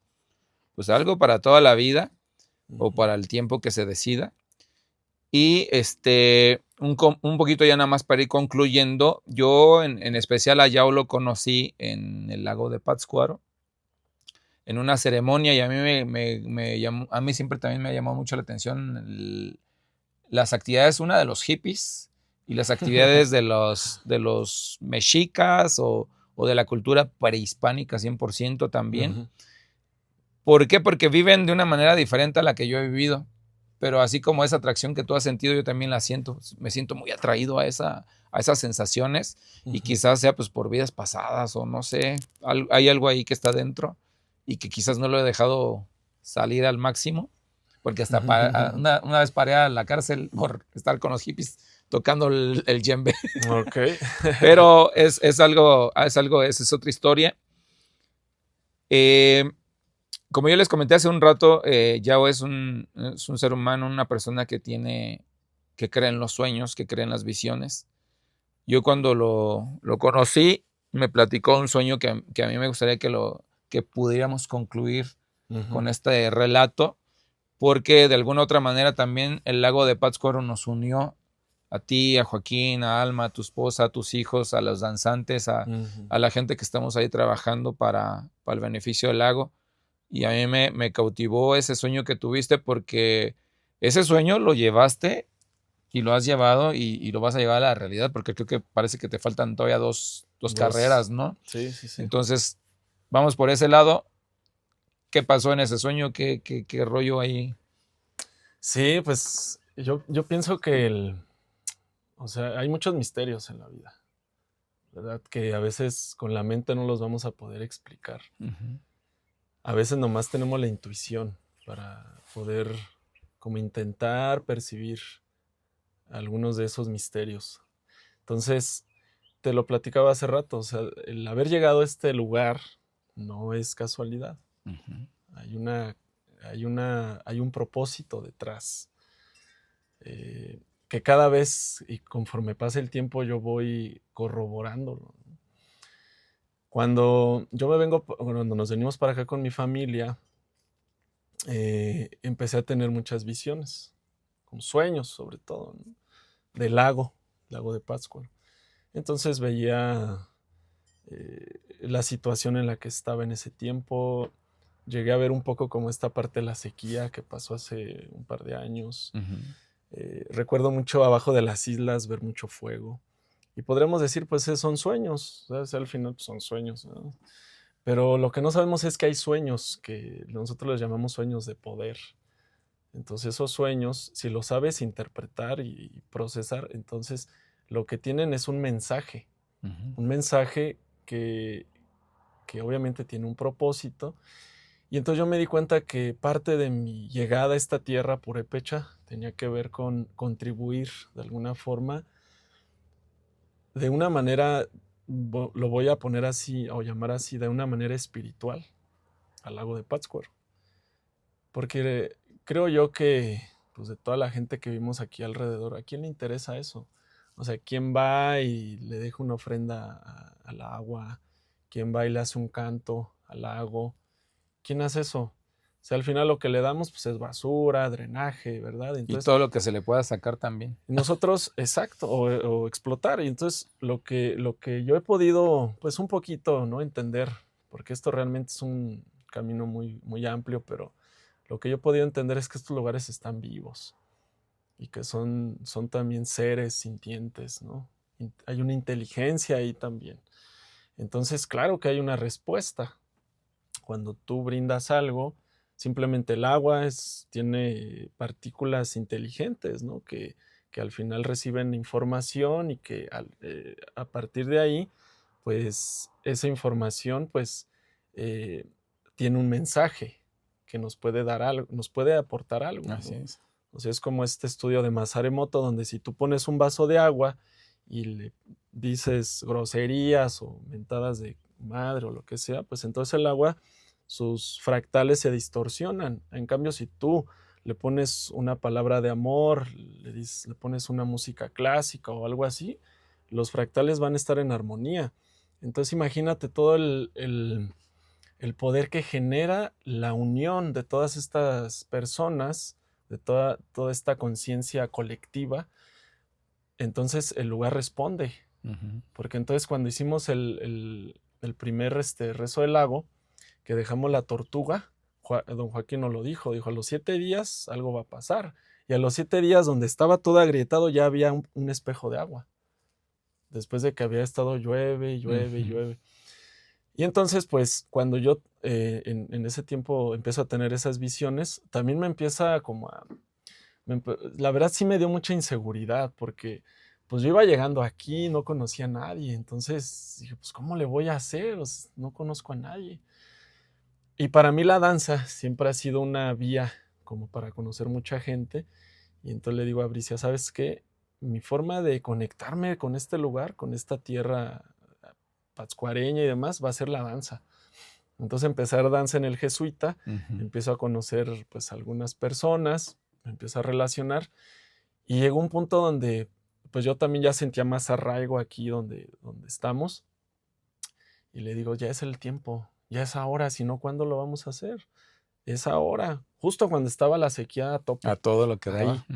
pues algo para toda la vida o para el tiempo que se decida. Y un poquito ya nada más para ir concluyendo, yo en especial a Yao lo conocí en el lago de Pátzcuaro, en una ceremonia, y a mí me llamó, a mí siempre también me ha llamado mucho la atención las actividades, una de los hippies y las actividades de los mexicas o de la cultura prehispánica 100% también. ¿Por qué? Porque viven de una manera diferente a la que yo he vivido. Pero así como esa atracción que tú has sentido, yo también la siento. Me siento muy atraído a esas sensaciones y quizás sea pues por vidas pasadas o no sé, hay algo ahí que está dentro y que quizás no lo he dejado salir al máximo, porque hasta una vez paré a la cárcel por estar con los hippies tocando el djembe. Ok. Pero es algo, esa es otra historia. Como yo les comenté hace un rato, Yao es un ser humano, una persona que cree en los sueños, que cree en las visiones. Yo cuando lo conocí, me platicó un sueño que a mí me gustaría que pudiéramos concluir con este relato, porque de alguna otra manera también el lago de Pátzcuaro nos unió a ti, a Joaquín, a Alma, a tu esposa, a tus hijos, a los danzantes, a la gente que estamos ahí trabajando para el beneficio del lago. Y a mí me cautivó ese sueño que tuviste, porque ese sueño lo llevaste y lo has llevado y lo vas a llevar a la realidad, porque creo que parece que te faltan todavía dos carreras, ¿no? Sí, sí, sí. Entonces, vamos por ese lado. ¿Qué pasó en ese sueño? ¿Qué rollo ahí? Sí, pues yo pienso que o sea, hay muchos misterios en la vida. ¿verdad? Que a veces con la mente no los vamos a poder explicar. Ujú. A veces nomás tenemos la intuición para poder como intentar percibir algunos de esos misterios. Entonces, te lo platicaba hace rato, o sea, el haber llegado a este lugar no es casualidad. Ujú. Hay un propósito detrás. Que cada vez y conforme pasa el tiempo yo voy corroborándolo. Cuando nos venimos para acá con mi familia, empecé a tener muchas visiones, con sueños sobre todo, ¿no? Del lago de Pátzcuaro. Entonces veía la situación en la que estaba en ese tiempo. Llegué a ver un poco como esta parte de la sequía que pasó hace un par de años. Recuerdo mucho abajo de las islas ver mucho fuego. Y podremos decir, pues son sueños, ¿sabes? Al final pues, son sueños, ¿no? Pero lo que no sabemos es que hay sueños que nosotros les llamamos sueños de poder. Entonces esos sueños, si los sabes interpretar y procesar, entonces lo que tienen es un mensaje. Un mensaje que obviamente tiene un propósito. Y entonces yo me di cuenta que parte de mi llegada a esta tierra purépecha tenía que ver con contribuir de alguna forma, de una manera, lo voy a poner así o llamar así, de una manera espiritual al lago de Pátzcuaro. Porque creo yo que pues de toda la gente que vivimos aquí alrededor, ¿a quién le interesa eso? O sea, ¿quién va y le deja una ofrenda al agua? ¿Quién va y le hace un canto al lago? ¿Quién hace eso? O sea, al final lo que le damos pues es basura, drenaje, ¿verdad? Y Entonces, todo lo que se le pueda sacar también. nosotros, exacto, o explotar. Y entonces lo que yo he podido, pues un poquito, ¿no? Entender, porque esto realmente es un camino muy, muy amplio, pero lo que yo he podido entender es que estos lugares están vivos y que son también seres sintientes, ¿no? Hay una inteligencia ahí también. Entonces, claro que hay una respuesta. Cuando tú brindas algo, simplemente el agua tiene partículas inteligentes, ¿no? Que al final reciben información y que a partir de ahí, pues esa información, pues tiene un mensaje que nos puede dar algo, nos puede aportar algo, ¿no? Así es. O sea, es como este estudio de Masaru Emoto, donde si tú pones un vaso de agua y le dices groserías o mentadas de madre o lo que sea, pues entonces el agua, sus fractales se distorsionan. En cambio, si tú le pones una palabra de amor, le pones una música clásica o algo así, los fractales van a estar en armonía. Entonces imagínate todo el poder que genera la unión de todas estas personas, de toda esta conciencia colectiva. Entonces el lugar responde. Porque entonces cuando hicimos el primer rezo del lago, que dejamos la tortuga, don Joaquín nos lo dijo, a los 7 días algo va a pasar. Y a los 7 días donde estaba todo agrietado ya había un espejo de agua. Después de que había estado llueve, llueve, llueve. Y entonces, pues, cuando yo en ese tiempo empiezo a tener esas visiones, también me empieza como la verdad sí me dio mucha inseguridad, porque pues yo iba llegando aquí, no conocía a nadie, entonces dije, pues, ¿cómo le voy a hacer? O sea, no conozco a nadie. Y para mí la danza siempre ha sido una vía como para conocer mucha gente, y entonces le digo a Bricia, ¿sabes qué? Mi forma de conectarme con este lugar, con esta tierra patzcuareña y demás, va a ser la danza. Entonces empecé a danza en el Jesuita, empiezo a conocer pues algunas personas, me empiezo a relacionar y llegó un punto donde pues yo también ya sentía más arraigo aquí donde estamos y le digo, ya es el tiempo, ya es ahora, si no, ¿cuándo lo vamos a hacer? Es ahora, justo cuando estaba la sequía a tope. A todo lo que ahí. daba.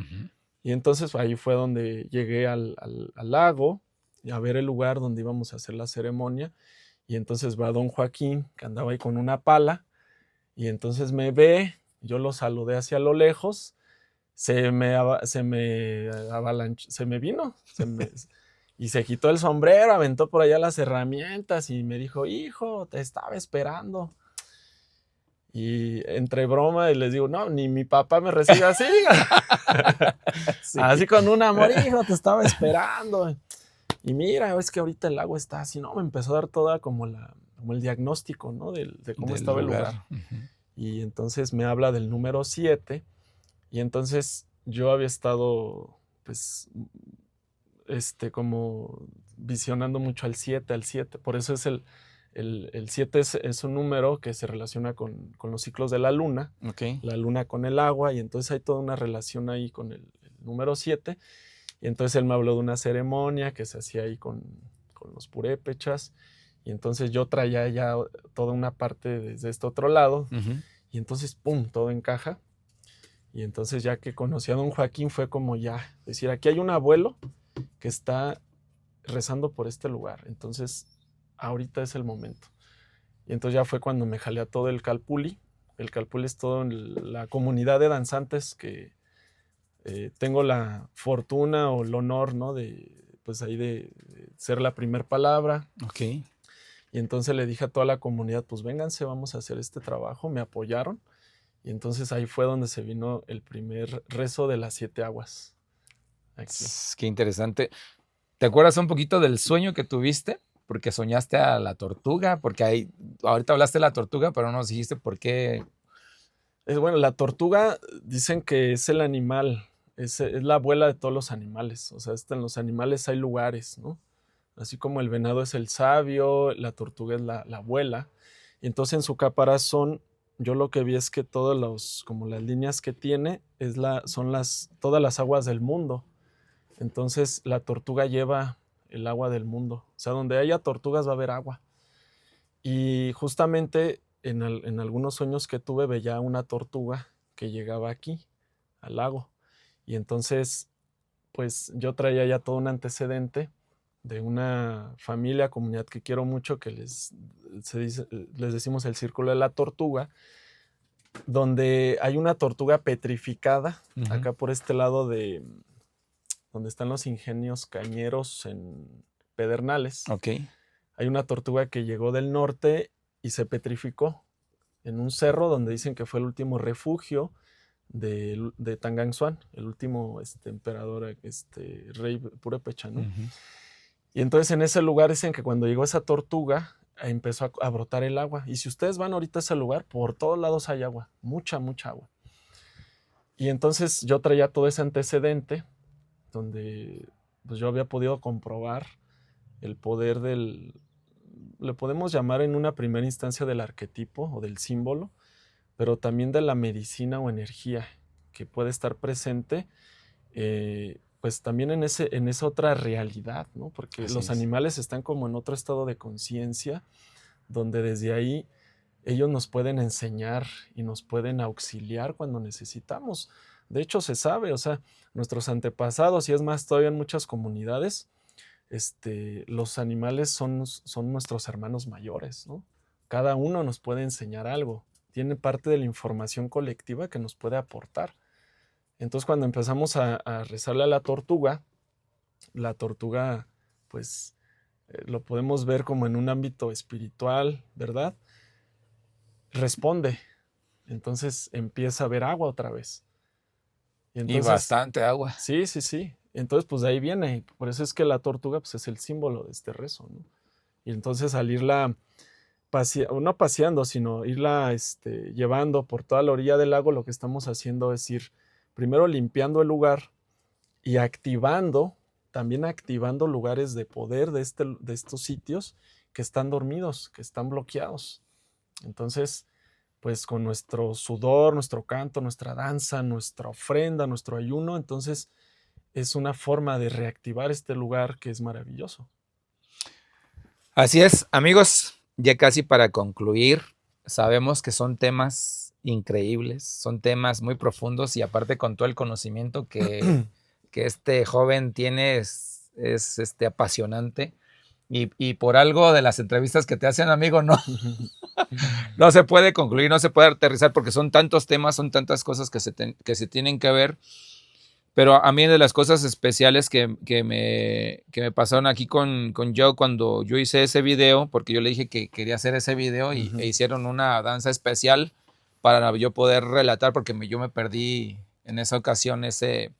Y entonces ahí fue donde llegué al lago a ver el lugar donde íbamos a hacer la ceremonia. Y entonces va don Joaquín, que andaba ahí con una pala, y entonces me ve, yo lo saludé hacia lo lejos, se me vino, y se quitó el sombrero, aventó por allá las herramientas y me dijo, hijo, te estaba esperando. Y entre broma les digo, no, ni mi papá me recibe así. Sí. Así con un amor, hijo, te estaba esperando. Y mira, es que ahorita el agua está así, ¿no? Me empezó a dar toda como el diagnóstico, ¿no? De cómo Del estaba el lugar. Y entonces me habla del número 7. Y entonces yo había estado, pues, como visionando mucho al 7. Por eso es el 7 es un número que se relaciona con los ciclos de la luna. Ok. La luna con el agua, y entonces hay toda una relación ahí con el número 7. Y entonces él me habló de una ceremonia que se hacía ahí con los purépechas. Y entonces yo traía ya toda una parte desde este otro lado. Y entonces, ¡pum!, todo encaja. Y entonces ya que conocí a don Joaquín fue como ya decir, aquí hay un abuelo que está rezando por este lugar. Entonces, ahorita es el momento. Y entonces ya fue cuando me jalé a todo el Calpulli. El Calpulli es toda la comunidad de danzantes que tengo la fortuna o el honor, ¿no? Pues ahí de ser la primer palabra. Ok. Y entonces le dije a toda la comunidad, pues vénganse, vamos a hacer este trabajo. Me apoyaron. Y entonces ahí fue donde se vino el primer rezo de las 7 aguas. Aquí. Qué interesante. ¿Te acuerdas un poquito del sueño que tuviste? Porque soñaste a la tortuga, porque ahorita hablaste de la tortuga, pero no nos dijiste por qué. Bueno, la tortuga dicen que es el animal, es la abuela de todos los animales. O sea, en los animales hay lugares, ¿no? Así como el venado es el sabio, la tortuga es la abuela. Y entonces en su caparazón, yo lo que vi es que como las líneas que tiene, son todas las aguas del mundo. Entonces la tortuga lleva el agua del mundo. O sea, donde haya tortugas va a haber agua. Y justamente en algunos sueños que tuve veía una tortuga que llegaba aquí, al lago. Y entonces, pues yo traía ya todo un antecedente de una familia, comunidad que quiero mucho, que les decimos el Círculo de la Tortuga, donde hay una tortuga petrificada, acá por este lado de donde están los ingenios cañeros en Pedernales. Ok. Hay una tortuga que llegó del norte y se petrificó en un cerro donde dicen que fue el último refugio de Tangangshuan, el último emperador, rey purépecha, ¿no? Y entonces en ese lugar dicen que cuando llegó esa tortuga empezó a brotar el agua. Y si ustedes van ahorita a ese lugar, por todos lados hay agua, mucha, mucha agua. Y entonces yo traía todo ese antecedente donde pues, yo había podido comprobar el poder le podemos llamar en una primera instancia del arquetipo o del símbolo, pero también de la medicina o energía que puede estar presente, pues también en esa otra realidad, ¿no? Porque los animales están como en otro estado de conciencia, donde desde ahí ellos nos pueden enseñar y nos pueden auxiliar cuando necesitamos. De hecho, se sabe, o sea, nuestros antepasados, y es más, todavía en muchas comunidades, los animales son nuestros hermanos mayores, ¿no? Cada uno nos puede enseñar algo, tiene parte de la información colectiva que nos puede aportar. Entonces, cuando empezamos a rezarle a la tortuga, pues, lo podemos ver como en un ámbito espiritual, ¿verdad? Responde. Entonces empieza a haber agua otra vez. Y bastante agua. Sí, sí, sí. Entonces, pues de ahí viene. Por eso es que la tortuga pues, es el símbolo de este rezo, ¿no? Y entonces al irla no paseando, sino irla llevando por toda la orilla del lago, lo que estamos haciendo es ir primero limpiando el lugar y también activando lugares de poder de estos sitios que están dormidos, que están bloqueados. Entonces, pues con nuestro sudor, nuestro canto, nuestra danza, nuestra ofrenda, nuestro ayuno, entonces es una forma de reactivar este lugar que es maravilloso. Así es, amigos, ya casi para concluir, sabemos que son temas increíbles, son temas muy profundos y aparte con todo el conocimiento que este joven tiene es apasionante y por algo de las entrevistas que te hacen, amigo, no se puede concluir, no se puede aterrizar porque son tantos temas, son tantas cosas que se tienen que ver. Pero a mí de las cosas especiales que me pasaron aquí con Joe cuando yo hice ese video, porque yo le dije que quería hacer ese video e hicieron una danza especial para yo poder relatar, porque yo me perdí en esa ocasión ese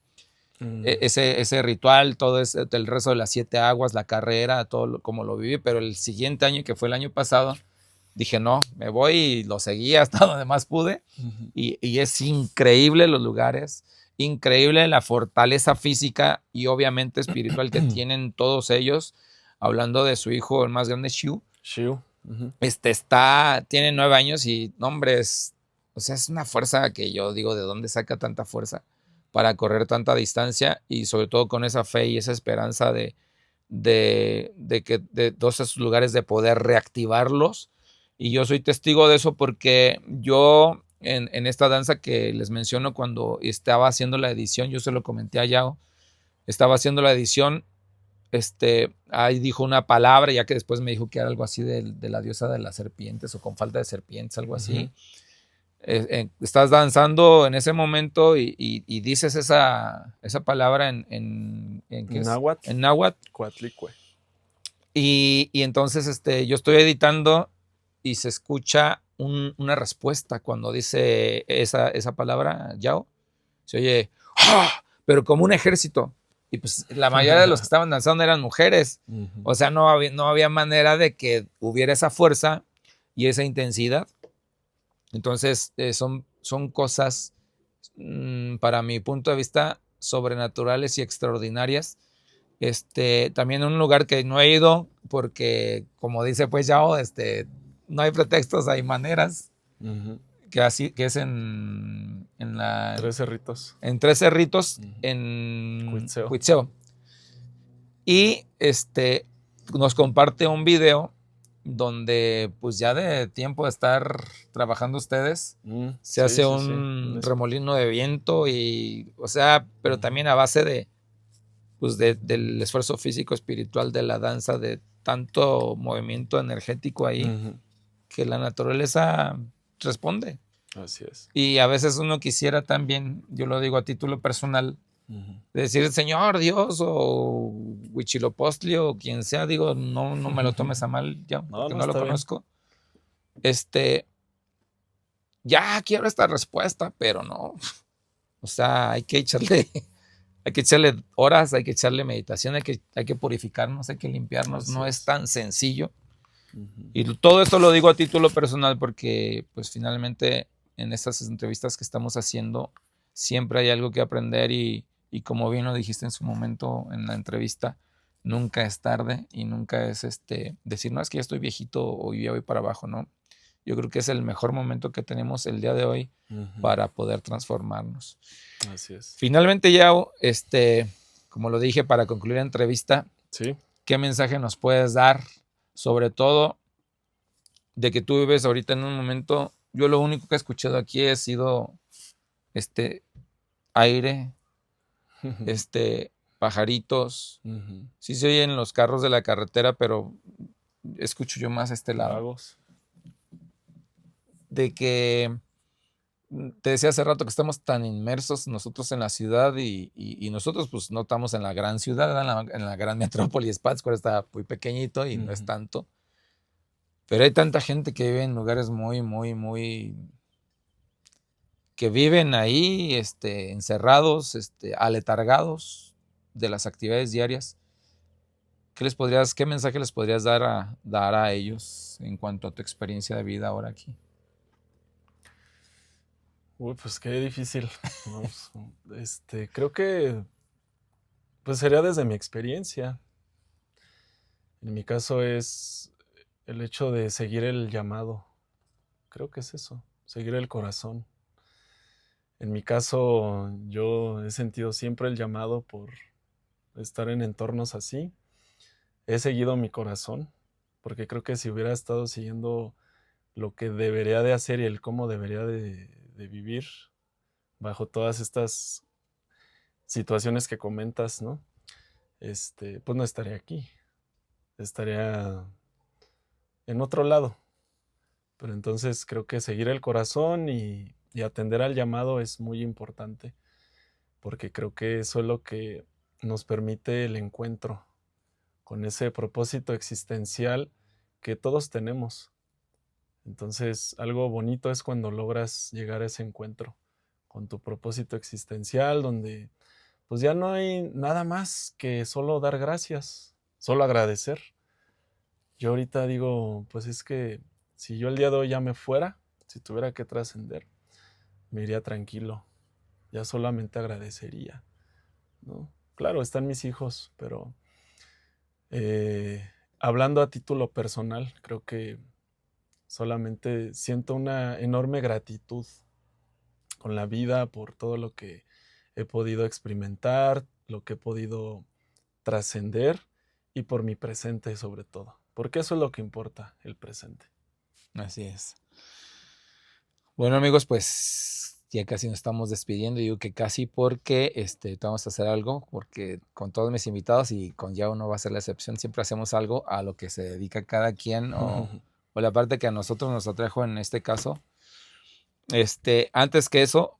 ese ritual, todo el rezo de las 7 aguas, la carrera, como lo viví, pero el siguiente año, que fue el año pasado, dije, no, me voy y lo seguí hasta donde más pude. Y es increíble los lugares, increíble la fortaleza física y obviamente espiritual que tienen todos ellos. Hablando de su hijo, el más grande, Shu. Shiu. Tiene 9 años y, no, hombre, o sea, es una fuerza que yo digo, ¿de dónde saca tanta fuerza para correr tanta distancia? Y sobre todo con esa fe y esa esperanza de todos esos lugares de poder reactivarlos. Y yo soy testigo de eso porque yo en esta danza que les menciono, cuando estaba haciendo la edición, yo se lo comenté a Yao, estaba haciendo la edición, ahí dijo una palabra, ya que después me dijo que era algo así de la diosa de las serpientes o con falta de serpientes, algo así. Estás danzando en ese momento y dices esa palabra en náhuatl. En náhuatl. Coatlicue. Y entonces yo estoy editando y se escucha una respuesta cuando dice esa palabra, Yao. Se oye, ¡ah! Pero como un ejército. Y pues la mayoría de los que estaban danzando eran mujeres. O sea, no había manera de que hubiera esa fuerza y esa intensidad. Entonces, son cosas, para mi punto de vista, sobrenaturales y extraordinarias. También un lugar que no he ido porque, como dice pues Yao, no hay pretextos, hay maneras. Que es en Tres Cerritos. En Tres Cerritos, en Cuitzeo. Cuitzeo. Y nos comparte un video donde, pues ya de tiempo de estar trabajando ustedes, se hace un remolino de viento y, o sea, pero también a base del esfuerzo físico espiritual de la danza, de tanto movimiento energético ahí, que la naturaleza responde. Así es. Y a veces uno quisiera también, yo lo digo a título personal, decir Señor Dios o Huitzilopochtli o quien sea, digo, no me lo tomes a mal, ya, porque no lo conozco. Ya quiero esta respuesta, pero no. O sea, hay que echarle horas, hay que echarle meditación, hay que purificarnos, hay que limpiarnos. Así no es tan sencillo. Y todo esto lo digo a título personal porque, pues, finalmente en estas entrevistas que estamos haciendo siempre hay algo que aprender y como bien lo dijiste en su momento en la entrevista, nunca es tarde y nunca es decir, no, es que ya estoy viejito o ya voy para abajo, ¿no? Yo creo que es el mejor momento que tenemos el día de hoy para poder transformarnos. Así es. Finalmente, Yao, como lo dije para concluir la entrevista, ¿sí? ¿Qué mensaje nos puedes dar? Sobre todo de que tú vives ahorita en un momento, yo lo único que he escuchado aquí ha sido aire, pajaritos. Sí se oyen los carros de la carretera, pero escucho yo más este lado. Lagos. De que te decía hace rato que estamos tan inmersos nosotros en la ciudad y nosotros pues no estamos en la gran ciudad, en la gran metrópoli. Pátzcuaro está muy pequeñito y no es tanto. Pero hay tanta gente que vive en lugares muy, muy, muy... que viven ahí encerrados, aletargados de las actividades diarias. ¿Qué mensaje les podrías dar a ellos en cuanto a tu experiencia de vida ahora aquí? Uy, pues qué difícil. Creo que pues sería desde mi experiencia. En mi caso es el hecho de seguir el llamado. Creo que es eso, seguir el corazón. En mi caso, yo he sentido siempre el llamado por estar en entornos así. He seguido mi corazón, porque creo que si hubiera estado siguiendo lo que debería de hacer y el cómo debería de vivir bajo todas estas situaciones que comentas, ¿no? Pues no estaría aquí. Estaría en otro lado. Pero entonces creo que seguir el corazón y atender al llamado es muy importante, porque creo que eso es lo que nos permite el encuentro con ese propósito existencial que todos tenemos. Entonces, algo bonito es cuando logras llegar a ese encuentro con tu propósito existencial, donde pues ya no hay nada más que solo dar gracias, solo agradecer. Yo ahorita digo, pues es que si yo el día de hoy ya me fuera, si tuviera que trascender, me iría tranquilo, ya solamente agradecería, ¿no? Claro, están mis hijos, pero hablando a título personal, creo que solamente siento una enorme gratitud con la vida por todo lo que he podido experimentar, lo que he podido trascender y por mi presente sobre todo, porque eso es lo que importa, el presente. Así es. Bueno, amigos, pues ya casi nos estamos despidiendo. Digo que casi porque vamos a hacer algo, porque con todos mis invitados y con Yao no va a ser la excepción, siempre hacemos algo a lo que se dedica cada quien o la parte que a nosotros nos atrajo en este caso. Antes que eso,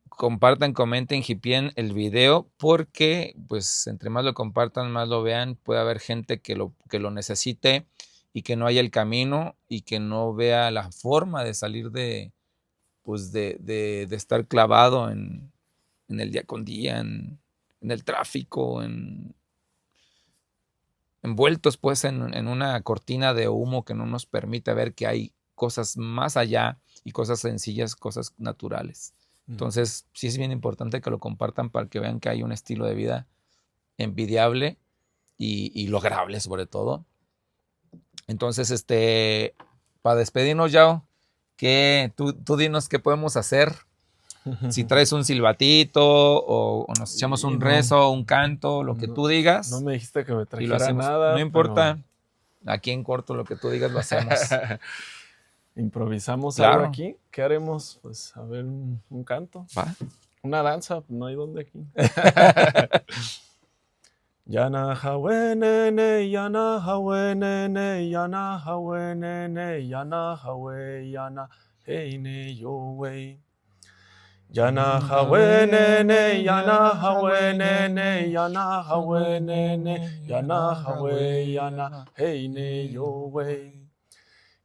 compartan, comenten, hipien el video, porque pues entre más lo compartan, más lo vean, puede haber gente que lo necesite y que no haya el camino y que no vea la forma de salir de estar clavado en el día con día, en el tráfico, envueltos pues en una cortina de humo que no nos permite ver que hay cosas más allá y cosas sencillas, cosas naturales. Entonces, sí es bien importante que lo compartan para que vean que hay un estilo de vida envidiable y lograble sobre todo. Entonces, para despedirnos, Yao, tú dinos qué podemos hacer. Si traes un silbatito o nos echamos un rezo, un canto, lo que tú digas. No me dijiste que me y trajera nada. No importa. Aquí en corto lo que tú digas lo hacemos. ¿Improvisamos algo aquí? ¿Qué haremos? Pues a ver, un canto. ¿Va? Una danza, no hay dónde aquí. Yana hawenene, yana hawenene, yana hawenene, yana hawe, yana heine yowe. Yana hawenene, yana hawenene, yana hawenene, yana hawe, yana heine yowe.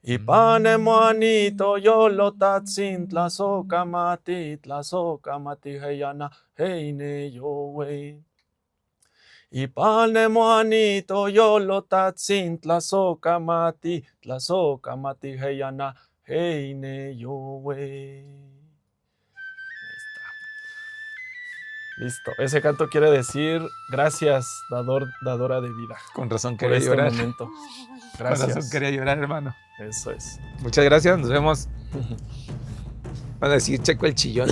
Ipane moanito yolo tatsin tlasoka mati heyana heine yowe. Ipane moanito yolo tatsin tlasoka mati heyana heine yowe. Listo. Ese canto quiere decir gracias, dadora de vida. Con razón quería llorar. Momento. Gracias. Con razón quería llorar, hermano. Eso es. Muchas gracias. Nos vemos. Van a decir Checo el chillón.